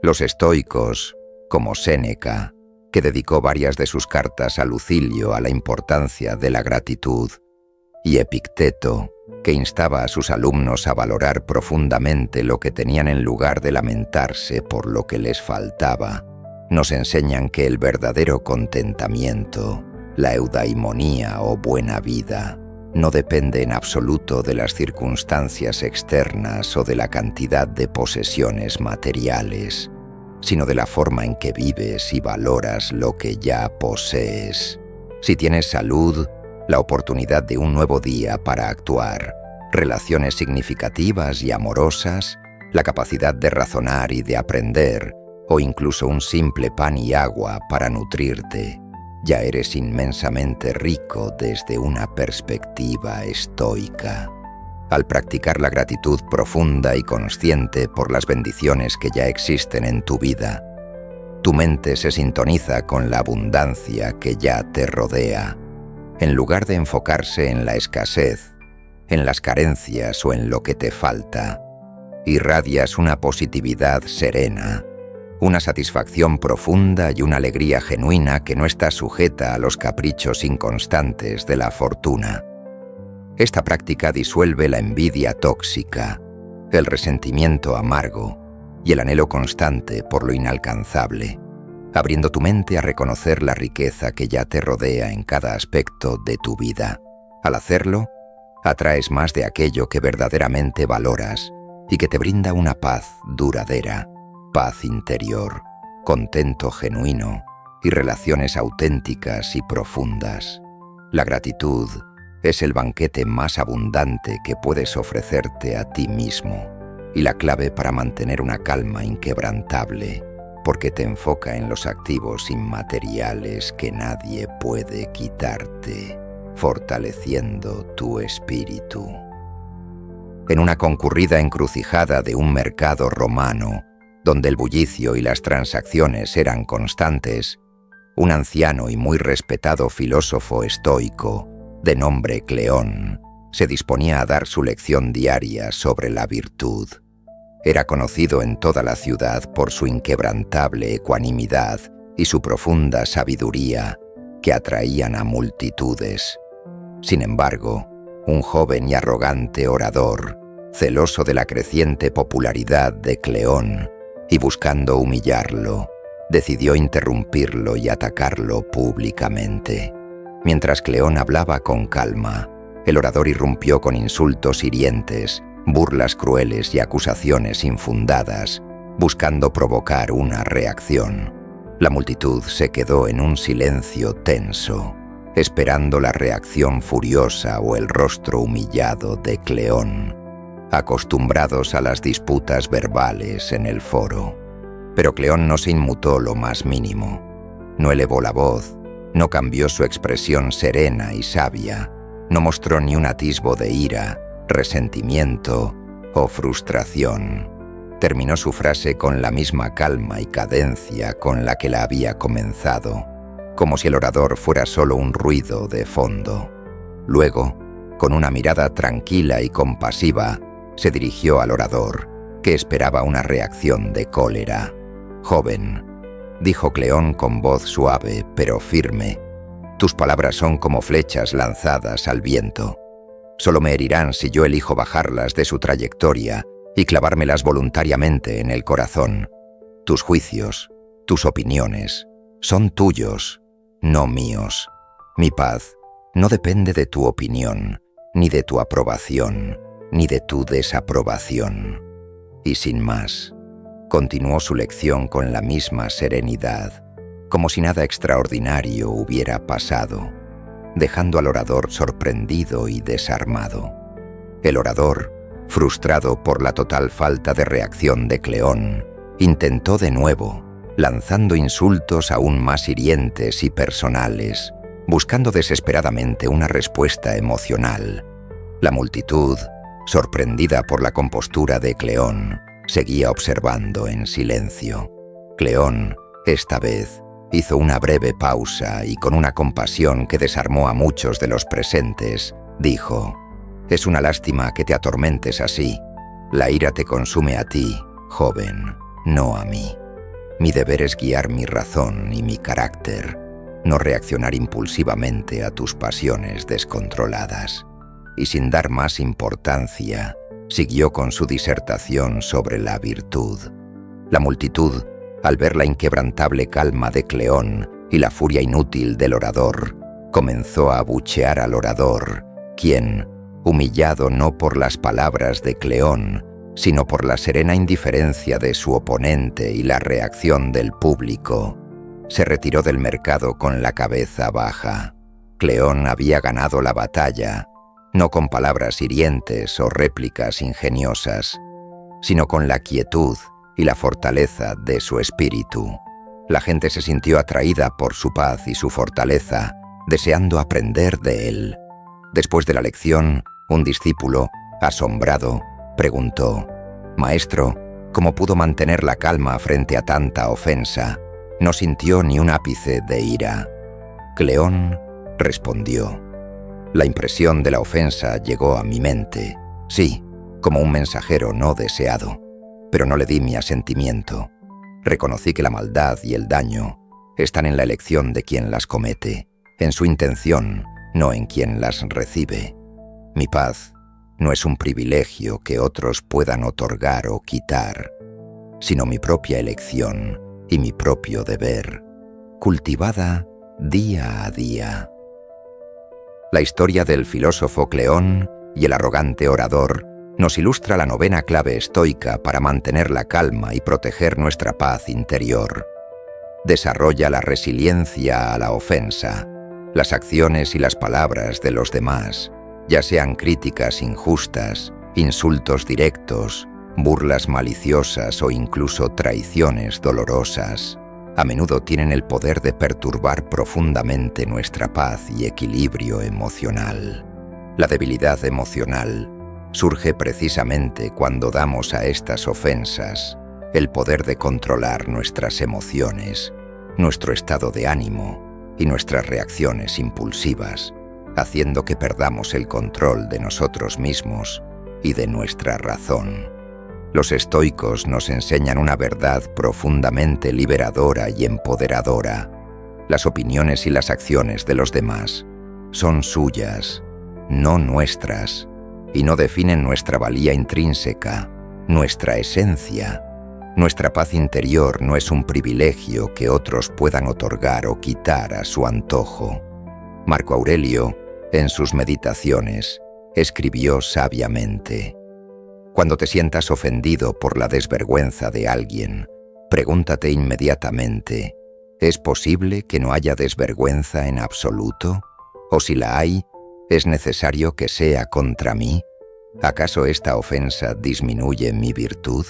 Los estoicos, como Séneca, que dedicó varias de sus cartas a Lucilio a la importancia de la gratitud, y Epicteto, que instaba a sus alumnos a valorar profundamente lo que tenían en lugar de lamentarse por lo que les faltaba, nos enseñan que el verdadero contentamiento, la eudaimonía o buena vida, no depende en absoluto de las circunstancias externas o de la cantidad de posesiones materiales, sino de la forma en que vives y valoras lo que ya posees. Si tienes salud, la oportunidad de un nuevo día para actuar, relaciones significativas y amorosas, la capacidad de razonar y de aprender, o incluso un simple pan y agua para nutrirte, ya eres inmensamente rico desde una perspectiva estoica. Al practicar la gratitud profunda y consciente por las bendiciones que ya existen en tu vida, tu mente se sintoniza con la abundancia que ya te rodea. En lugar de enfocarse en la escasez, en las carencias o en lo que te falta, irradias una positividad serena, una satisfacción profunda y una alegría genuina que no está sujeta a los caprichos inconstantes de la fortuna. Esta práctica disuelve la envidia tóxica, el resentimiento amargo y el anhelo constante por lo inalcanzable, abriendo tu mente a reconocer la riqueza que ya te rodea en cada aspecto de tu vida. Al hacerlo, atraes más de aquello que verdaderamente valoras y que te brinda una paz duradera, paz interior, contento genuino y relaciones auténticas y profundas. La gratitud es el banquete más abundante que puedes ofrecerte a ti mismo y la clave para mantener una calma inquebrantable, porque te enfoca en los activos inmateriales que nadie puede quitarte, fortaleciendo tu espíritu. En una concurrida encrucijada de un mercado romano, donde el bullicio y las transacciones eran constantes, un anciano y muy respetado filósofo estoico, de nombre Cleón, se disponía a dar su lección diaria sobre la virtud. Era conocido en toda la ciudad por su inquebrantable ecuanimidad y su profunda sabiduría, que atraían a multitudes. Sin embargo, un joven y arrogante orador, celoso de la creciente popularidad de Cleón y buscando humillarlo, decidió interrumpirlo y atacarlo públicamente. Mientras Cleón hablaba con calma, el orador irrumpió con insultos hirientes, burlas crueles y acusaciones infundadas, buscando provocar una reacción. La multitud se quedó en un silencio tenso, esperando la reacción furiosa o el rostro humillado de Cleón, acostumbrados a las disputas verbales en el foro. Pero Cleón no se inmutó lo más mínimo. No elevó la voz, no cambió su expresión serena y sabia, no mostró ni un atisbo de ira, resentimiento o frustración. Terminó su frase con la misma calma y cadencia con la que la había comenzado, como si el orador fuera solo un ruido de fondo. Luego, con una mirada tranquila y compasiva, se dirigió al orador, que esperaba una reacción de cólera. «Joven», dijo Cleón con voz suave pero firme, «tus palabras son como flechas lanzadas al viento. Solo me herirán si yo elijo bajarlas de su trayectoria y clavármelas voluntariamente en el corazón. Tus juicios, tus opiniones, son tuyos, no míos. Mi paz no depende de tu opinión, ni de tu aprobación, ni de tu desaprobación. Y sin más, continuó su lección con la misma serenidad, como si nada extraordinario hubiera pasado, dejando al orador sorprendido y desarmado. El orador, frustrado por la total falta de reacción de Cleón, intentó de nuevo, lanzando insultos aún más hirientes y personales, buscando desesperadamente una respuesta emocional. La multitud, sorprendida por la compostura de Cleón, seguía observando en silencio. Cleón, esta vez, hizo una breve pausa y con una compasión que desarmó a muchos de los presentes, dijo: «Es una lástima que te atormentes así. La ira te consume a ti, joven, no a mí. Mi deber es guiar mi razón y mi carácter, no reaccionar impulsivamente a tus pasiones descontroladas». Y sin dar más importancia, siguió con su disertación sobre la virtud. La multitud, al ver la inquebrantable calma de Cleón y la furia inútil del orador, comenzó a abuchear al orador, quien, humillado no por las palabras de Cleón, sino por la serena indiferencia de su oponente y la reacción del público, se retiró del mercado con la cabeza baja. Cleón había ganado la batalla, no con palabras hirientes o réplicas ingeniosas, sino con la quietud y la fortaleza de su espíritu. La gente se sintió atraída por su paz y su fortaleza, deseando aprender de él. Después de la lección, un discípulo, asombrado, preguntó: «Maestro, ¿cómo pudo mantener la calma frente a tanta ofensa? No sintió ni un ápice de ira». Cleón respondió: «La impresión de la ofensa llegó a mi mente, sí, como un mensajero no deseado, pero no le di mi asentimiento. Reconocí que la maldad y el daño están en la elección de quien las comete, en su intención, no en quien las recibe. Mi paz no es un privilegio que otros puedan otorgar o quitar, sino mi propia elección y mi propio deber, cultivada día a día». La historia del filósofo Cleón y el arrogante orador nos ilustra la novena clave estoica para mantener la calma y proteger nuestra paz interior. Desarrolla la resiliencia a la ofensa. Las acciones y las palabras de los demás, ya sean críticas injustas, insultos directos, burlas maliciosas o incluso traiciones dolorosas, a menudo tienen el poder de perturbar profundamente nuestra paz y equilibrio emocional. La debilidad emocional surge precisamente cuando damos a estas ofensas el poder de controlar nuestras emociones, nuestro estado de ánimo y nuestras reacciones impulsivas, haciendo que perdamos el control de nosotros mismos y de nuestra razón. Los estoicos nos enseñan una verdad profundamente liberadora y empoderadora. Las opiniones y las acciones de los demás son suyas, no nuestras, y no definen nuestra valía intrínseca, nuestra esencia. Nuestra paz interior no es un privilegio que otros puedan otorgar o quitar a su antojo. Marco Aurelio, en sus Meditaciones, escribió sabiamente: «Cuando te sientas ofendido por la desvergüenza de alguien, pregúntate inmediatamente, ¿es posible que no haya desvergüenza en absoluto? O si la hay, ¿es necesario que sea contra mí? ¿Acaso esta ofensa disminuye mi virtud?».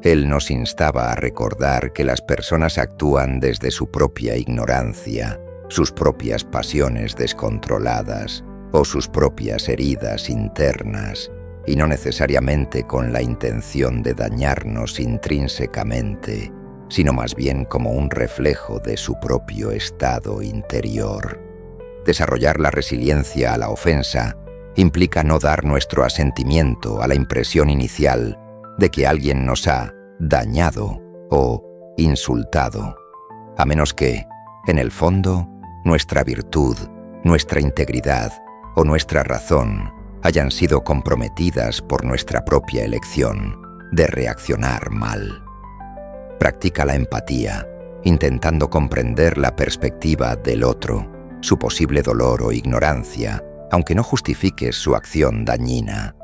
Él nos instaba a recordar que las personas actúan desde su propia ignorancia, sus propias pasiones descontroladas o sus propias heridas internas, y no necesariamente con la intención de dañarnos intrínsecamente, sino más bien como un reflejo de su propio estado interior. Desarrollar la resiliencia a la ofensa implica no dar nuestro asentimiento a la impresión inicial de que alguien nos ha dañado o insultado, a menos que, en el fondo, nuestra virtud, nuestra integridad o nuestra razón hayan sido comprometidas por nuestra propia elección de reaccionar mal. Practica la empatía, intentando comprender la perspectiva del otro, su posible dolor o ignorancia, aunque no justifiques su acción dañina.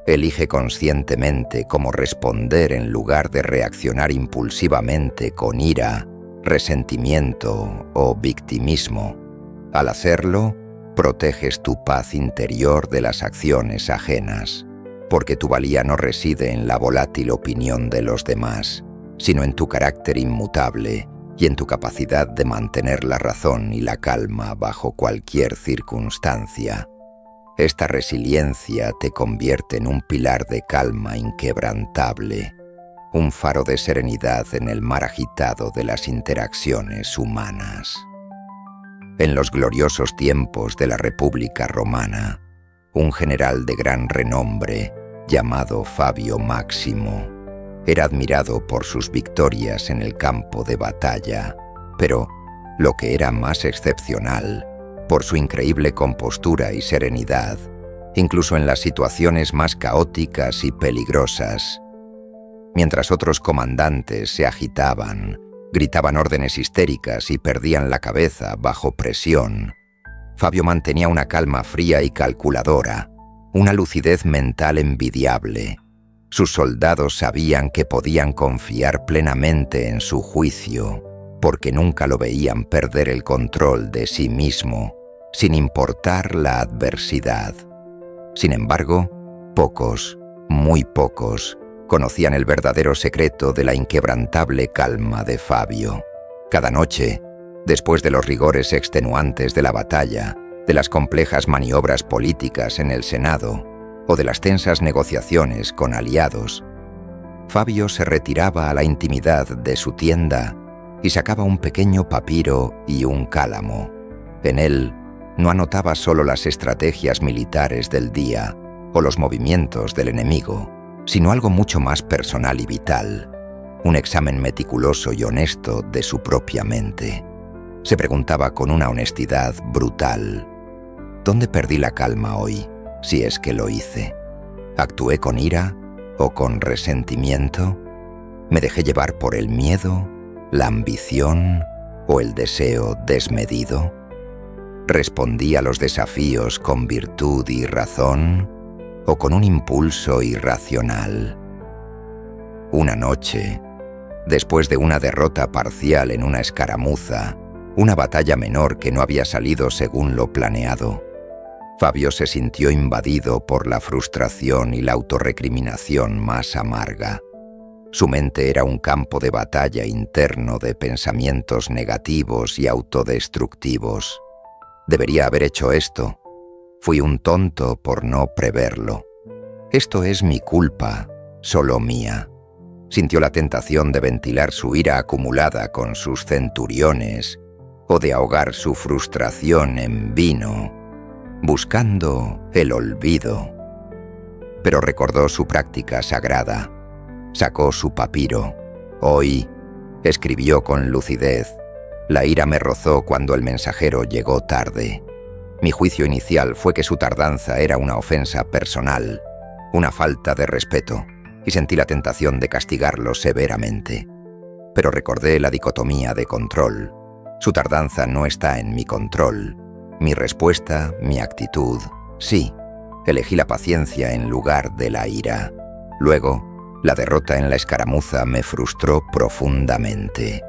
Elige conscientemente cómo responder en lugar de reaccionar impulsivamente con ira, resentimiento o victimismo. Al hacerlo, proteges tu paz interior de las acciones ajenas, porque tu valía no reside en la volátil opinión de los demás, sino en tu carácter inmutable y en tu capacidad de mantener la razón y la calma bajo cualquier circunstancia. Esta resiliencia te convierte en un pilar de calma inquebrantable, un faro de serenidad en el mar agitado de las interacciones humanas. En los gloriosos tiempos de la República Romana, un general de gran renombre, llamado Fabio Máximo, era admirado por sus victorias en el campo de batalla, pero, lo que era más excepcional, por su increíble compostura y serenidad, incluso en las situaciones más caóticas y peligrosas. Mientras otros comandantes se agitaban, gritaban órdenes histéricas y perdían la cabeza bajo presión, Fabio mantenía una calma fría y calculadora, una lucidez mental envidiable. Sus soldados sabían que podían confiar plenamente en su juicio, porque nunca lo veían perder el control de sí mismo, sin importar la adversidad. Sin embargo, pocos, muy pocos, conocían el verdadero secreto de la inquebrantable calma de Fabio. Cada noche, después de los rigores extenuantes de la batalla, de las complejas maniobras políticas en el Senado o de las tensas negociaciones con aliados, Fabio se retiraba a la intimidad de su tienda y sacaba un pequeño papiro y un cálamo. En él no anotaba solo las estrategias militares del día o los movimientos del enemigo, sino algo mucho más personal y vital, un examen meticuloso y honesto de su propia mente. Se preguntaba con una honestidad brutal: ¿dónde perdí la calma hoy, si es que lo hice? ¿Actué con ira o con resentimiento? ¿Me dejé llevar por el miedo, la ambición o el deseo desmedido? ¿Respondí a los desafíos con virtud y razón o con un impulso irracional? Una noche, después de una derrota parcial en una escaramuza, una batalla menor que no había salido según lo planeado, Fabio se sintió invadido por la frustración y la autorrecriminación más amarga. Su mente era un campo de batalla interno de pensamientos negativos y autodestructivos. Debería haber hecho esto. Fui un tonto por no preverlo. Esto es mi culpa, solo mía. Sintió la tentación de ventilar su ira acumulada con sus centuriones o de ahogar su frustración en vino, buscando el olvido. Pero recordó su práctica sagrada. Sacó su papiro. Hoy, escribió con lucidez: la ira me rozó cuando el mensajero llegó tarde. Mi juicio inicial fue que su tardanza era una ofensa personal, una falta de respeto, y sentí la tentación de castigarlo severamente. Pero recordé la dicotomía de control. Su tardanza no está en mi control. Mi respuesta, mi actitud, sí. Elegí la paciencia en lugar de la ira. Luego, la derrota en la escaramuza me frustró profundamente.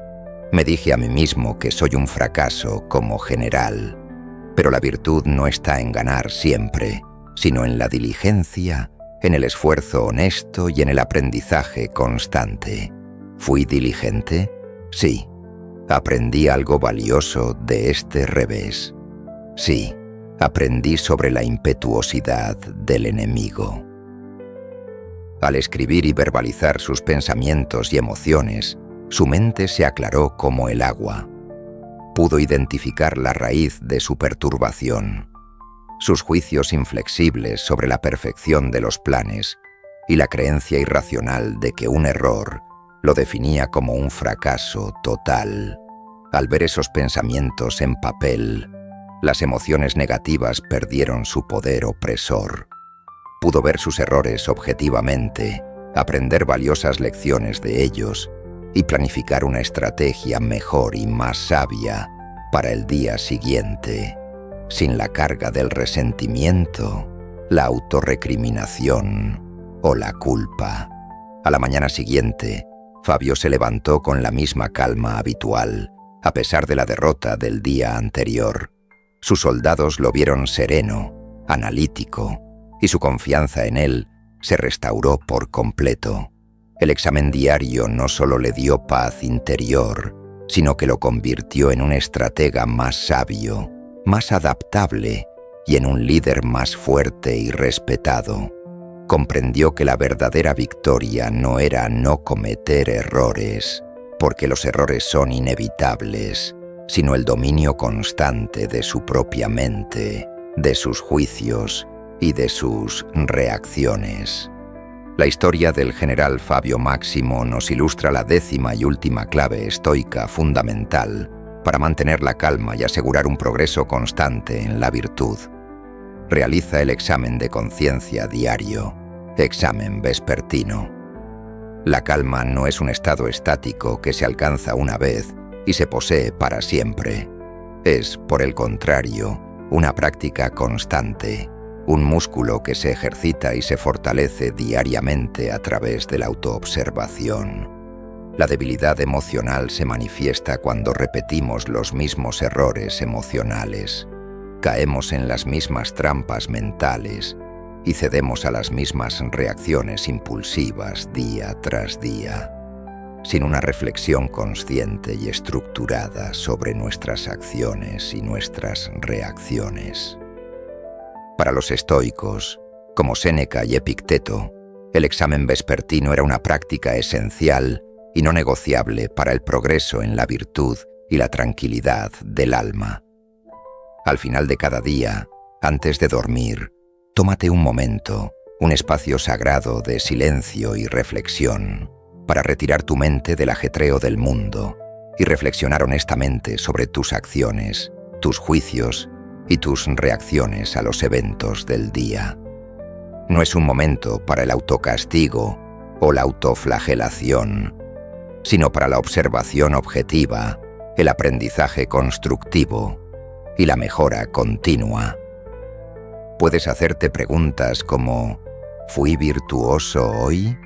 Me dije a mí mismo que soy un fracaso como general. Pero la virtud no está en ganar siempre, sino en la diligencia, en el esfuerzo honesto y en el aprendizaje constante. ¿Fui diligente? Sí. ¿Aprendí algo valioso de este revés? Sí. Aprendí sobre la impetuosidad del enemigo. Al escribir y verbalizar sus pensamientos y emociones, su mente se aclaró como el agua. Pudo identificar la raíz de su perturbación, sus juicios inflexibles sobre la perfección de los planes y la creencia irracional de que un error lo definía como un fracaso total. Al ver esos pensamientos en papel, las emociones negativas perdieron su poder opresor. Pudo ver sus errores objetivamente, aprender valiosas lecciones de ellos y planificar una estrategia mejor y más sabia para el día siguiente, sin la carga del resentimiento, la autorrecriminación o la culpa. A la mañana siguiente, Fabio se levantó con la misma calma habitual, a pesar de la derrota del día anterior. Sus soldados lo vieron sereno, analítico, y su confianza en él se restauró por completo. El examen diario no solo le dio paz interior, sino que lo convirtió en un estratega más sabio, más adaptable y en un líder más fuerte y respetado. Comprendió que la verdadera victoria no era no cometer errores, porque los errores son inevitables, sino el dominio constante de su propia mente, de sus juicios y de sus reacciones. La historia del general Fabio Máximo nos ilustra la 10ª y última clave estoica fundamental para mantener la calma y asegurar un progreso constante en la virtud. Realiza el examen de conciencia diario, examen vespertino. La calma no es un estado estático que se alcanza una vez y se posee para siempre. Es, por el contrario, una práctica constante, un músculo que se ejercita y se fortalece diariamente a través de la autoobservación. La debilidad emocional se manifiesta cuando repetimos los mismos errores emocionales, caemos en las mismas trampas mentales y cedemos a las mismas reacciones impulsivas día tras día, sin una reflexión consciente y estructurada sobre nuestras acciones y nuestras reacciones. Para los estoicos, como Séneca y Epicteto, el examen vespertino era una práctica esencial y no negociable para el progreso en la virtud y la tranquilidad del alma. Al final de cada día, antes de dormir, tómate un momento, un espacio sagrado de silencio y reflexión, para retirar tu mente del ajetreo del mundo y reflexionar honestamente sobre tus acciones, tus juicios y tus reacciones a los eventos del día. No es un momento para el autocastigo o la autoflagelación, sino para la observación objetiva, el aprendizaje constructivo y la mejora continua. Puedes hacerte preguntas como: ¿fui virtuoso hoy?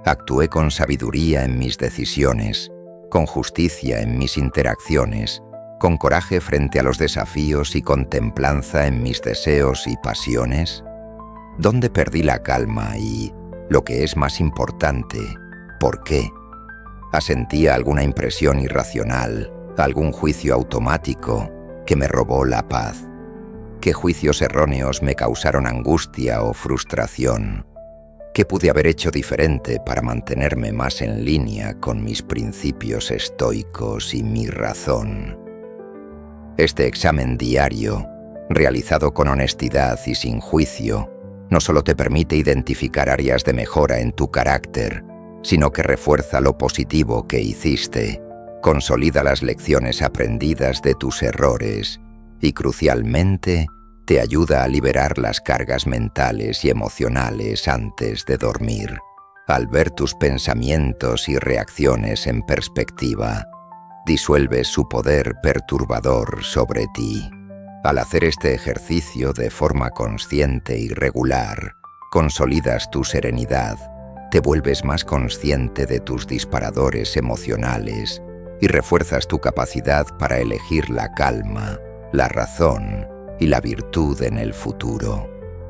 ¿Actué con sabiduría en mis decisiones, con justicia en mis interacciones, con coraje frente a los desafíos y con templanza en mis deseos y pasiones? ¿Dónde perdí la calma y, lo que es más importante, por qué? ¿Asentía alguna impresión irracional, algún juicio automático que me robó la paz? ¿Qué juicios erróneos me causaron angustia o frustración? ¿Qué pude haber hecho diferente para mantenerme más en línea con mis principios estoicos y mi razón? Este examen diario, realizado con honestidad y sin juicio, no solo te permite identificar áreas de mejora en tu carácter, sino que refuerza lo positivo que hiciste, consolida las lecciones aprendidas de tus errores y, crucialmente, te ayuda a liberar las cargas mentales y emocionales antes de dormir. Al ver tus pensamientos y reacciones en perspectiva, disuelves su poder perturbador sobre ti. Al hacer este ejercicio de forma consciente y regular, consolidas tu serenidad, te vuelves más consciente de tus disparadores emocionales y refuerzas tu capacidad para elegir la calma, la razón y la virtud en el futuro.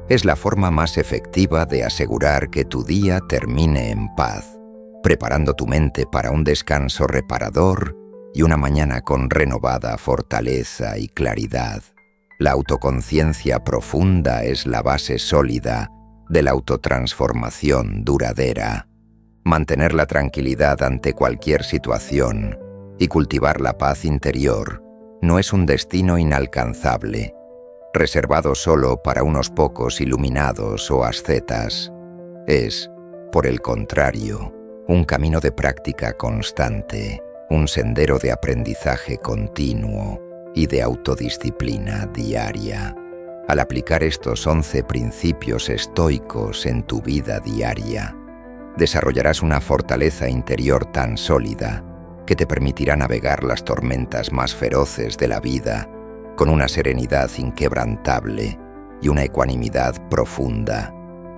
Es la forma más efectiva de asegurar que tu día termine en paz, preparando tu mente para un descanso reparador y una mañana con renovada fortaleza y claridad. La autoconciencia profunda es la base sólida de la autotransformación duradera. Mantener la tranquilidad ante cualquier situación y cultivar la paz interior no es un destino inalcanzable, reservado solo para unos pocos iluminados o ascetas. Es, por el contrario, un camino de práctica constante, un sendero de aprendizaje continuo y de autodisciplina diaria. Al aplicar estos 11 principios estoicos en tu vida diaria, desarrollarás una fortaleza interior tan sólida que te permitirá navegar las tormentas más feroces de la vida con una serenidad inquebrantable y una ecuanimidad profunda,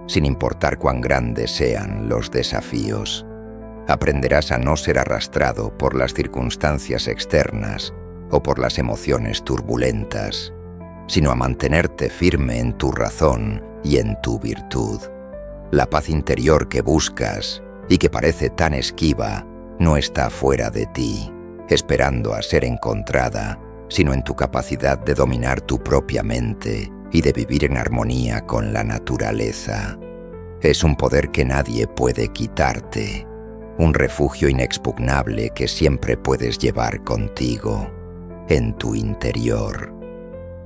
sin importar cuán grandes sean los desafíos. Aprenderás a no ser arrastrado por las circunstancias externas o por las emociones turbulentas, sino a mantenerte firme en tu razón y en tu virtud. La paz interior que buscas y que parece tan esquiva no está fuera de ti, esperando a ser encontrada, sino en tu capacidad de dominar tu propia mente y de vivir en armonía con la naturaleza. Es un poder que nadie puede quitarte, un refugio inexpugnable que siempre puedes llevar contigo, en tu interior.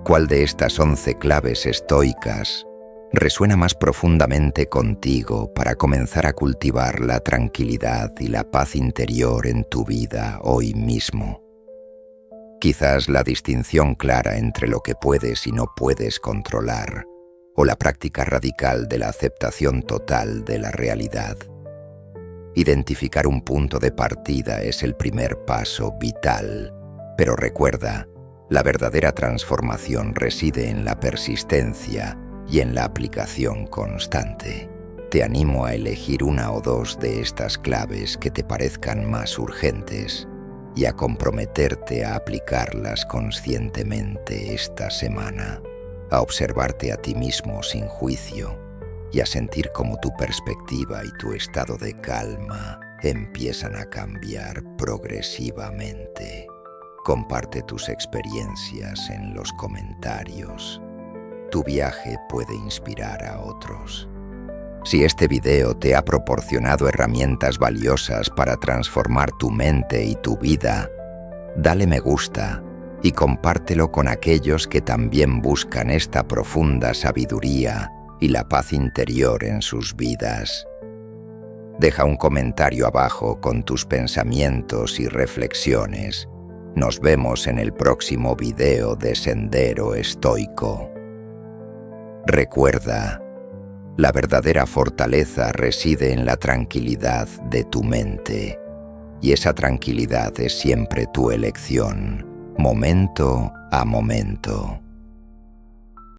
¿Cuál de estas 11 claves estoicas resuena más profundamente contigo para comenzar a cultivar la tranquilidad y la paz interior en tu vida hoy mismo? Quizás la distinción clara entre lo que puedes y no puedes controlar, o la práctica radical de la aceptación total de la realidad. Identificar un punto de partida es el primer paso vital, pero recuerda, la verdadera transformación reside en la persistencia y en la aplicación constante. Te animo a elegir una o dos de estas claves que te parezcan más urgentes y a comprometerte a aplicarlas conscientemente esta semana, a observarte a ti mismo sin juicio y a sentir cómo tu perspectiva y tu estado de calma empiezan a cambiar progresivamente. Comparte tus experiencias en los comentarios. Tu viaje puede inspirar a otros. Si este video te ha proporcionado herramientas valiosas para transformar tu mente y tu vida, dale me gusta y compártelo con aquellos que también buscan esta profunda sabiduría y la paz interior en sus vidas. Deja un comentario abajo con tus pensamientos y reflexiones. Nos vemos en el próximo video de Sendero Estoico. Recuerda, la verdadera fortaleza reside en la tranquilidad de tu mente, y esa tranquilidad es siempre tu elección, momento a momento.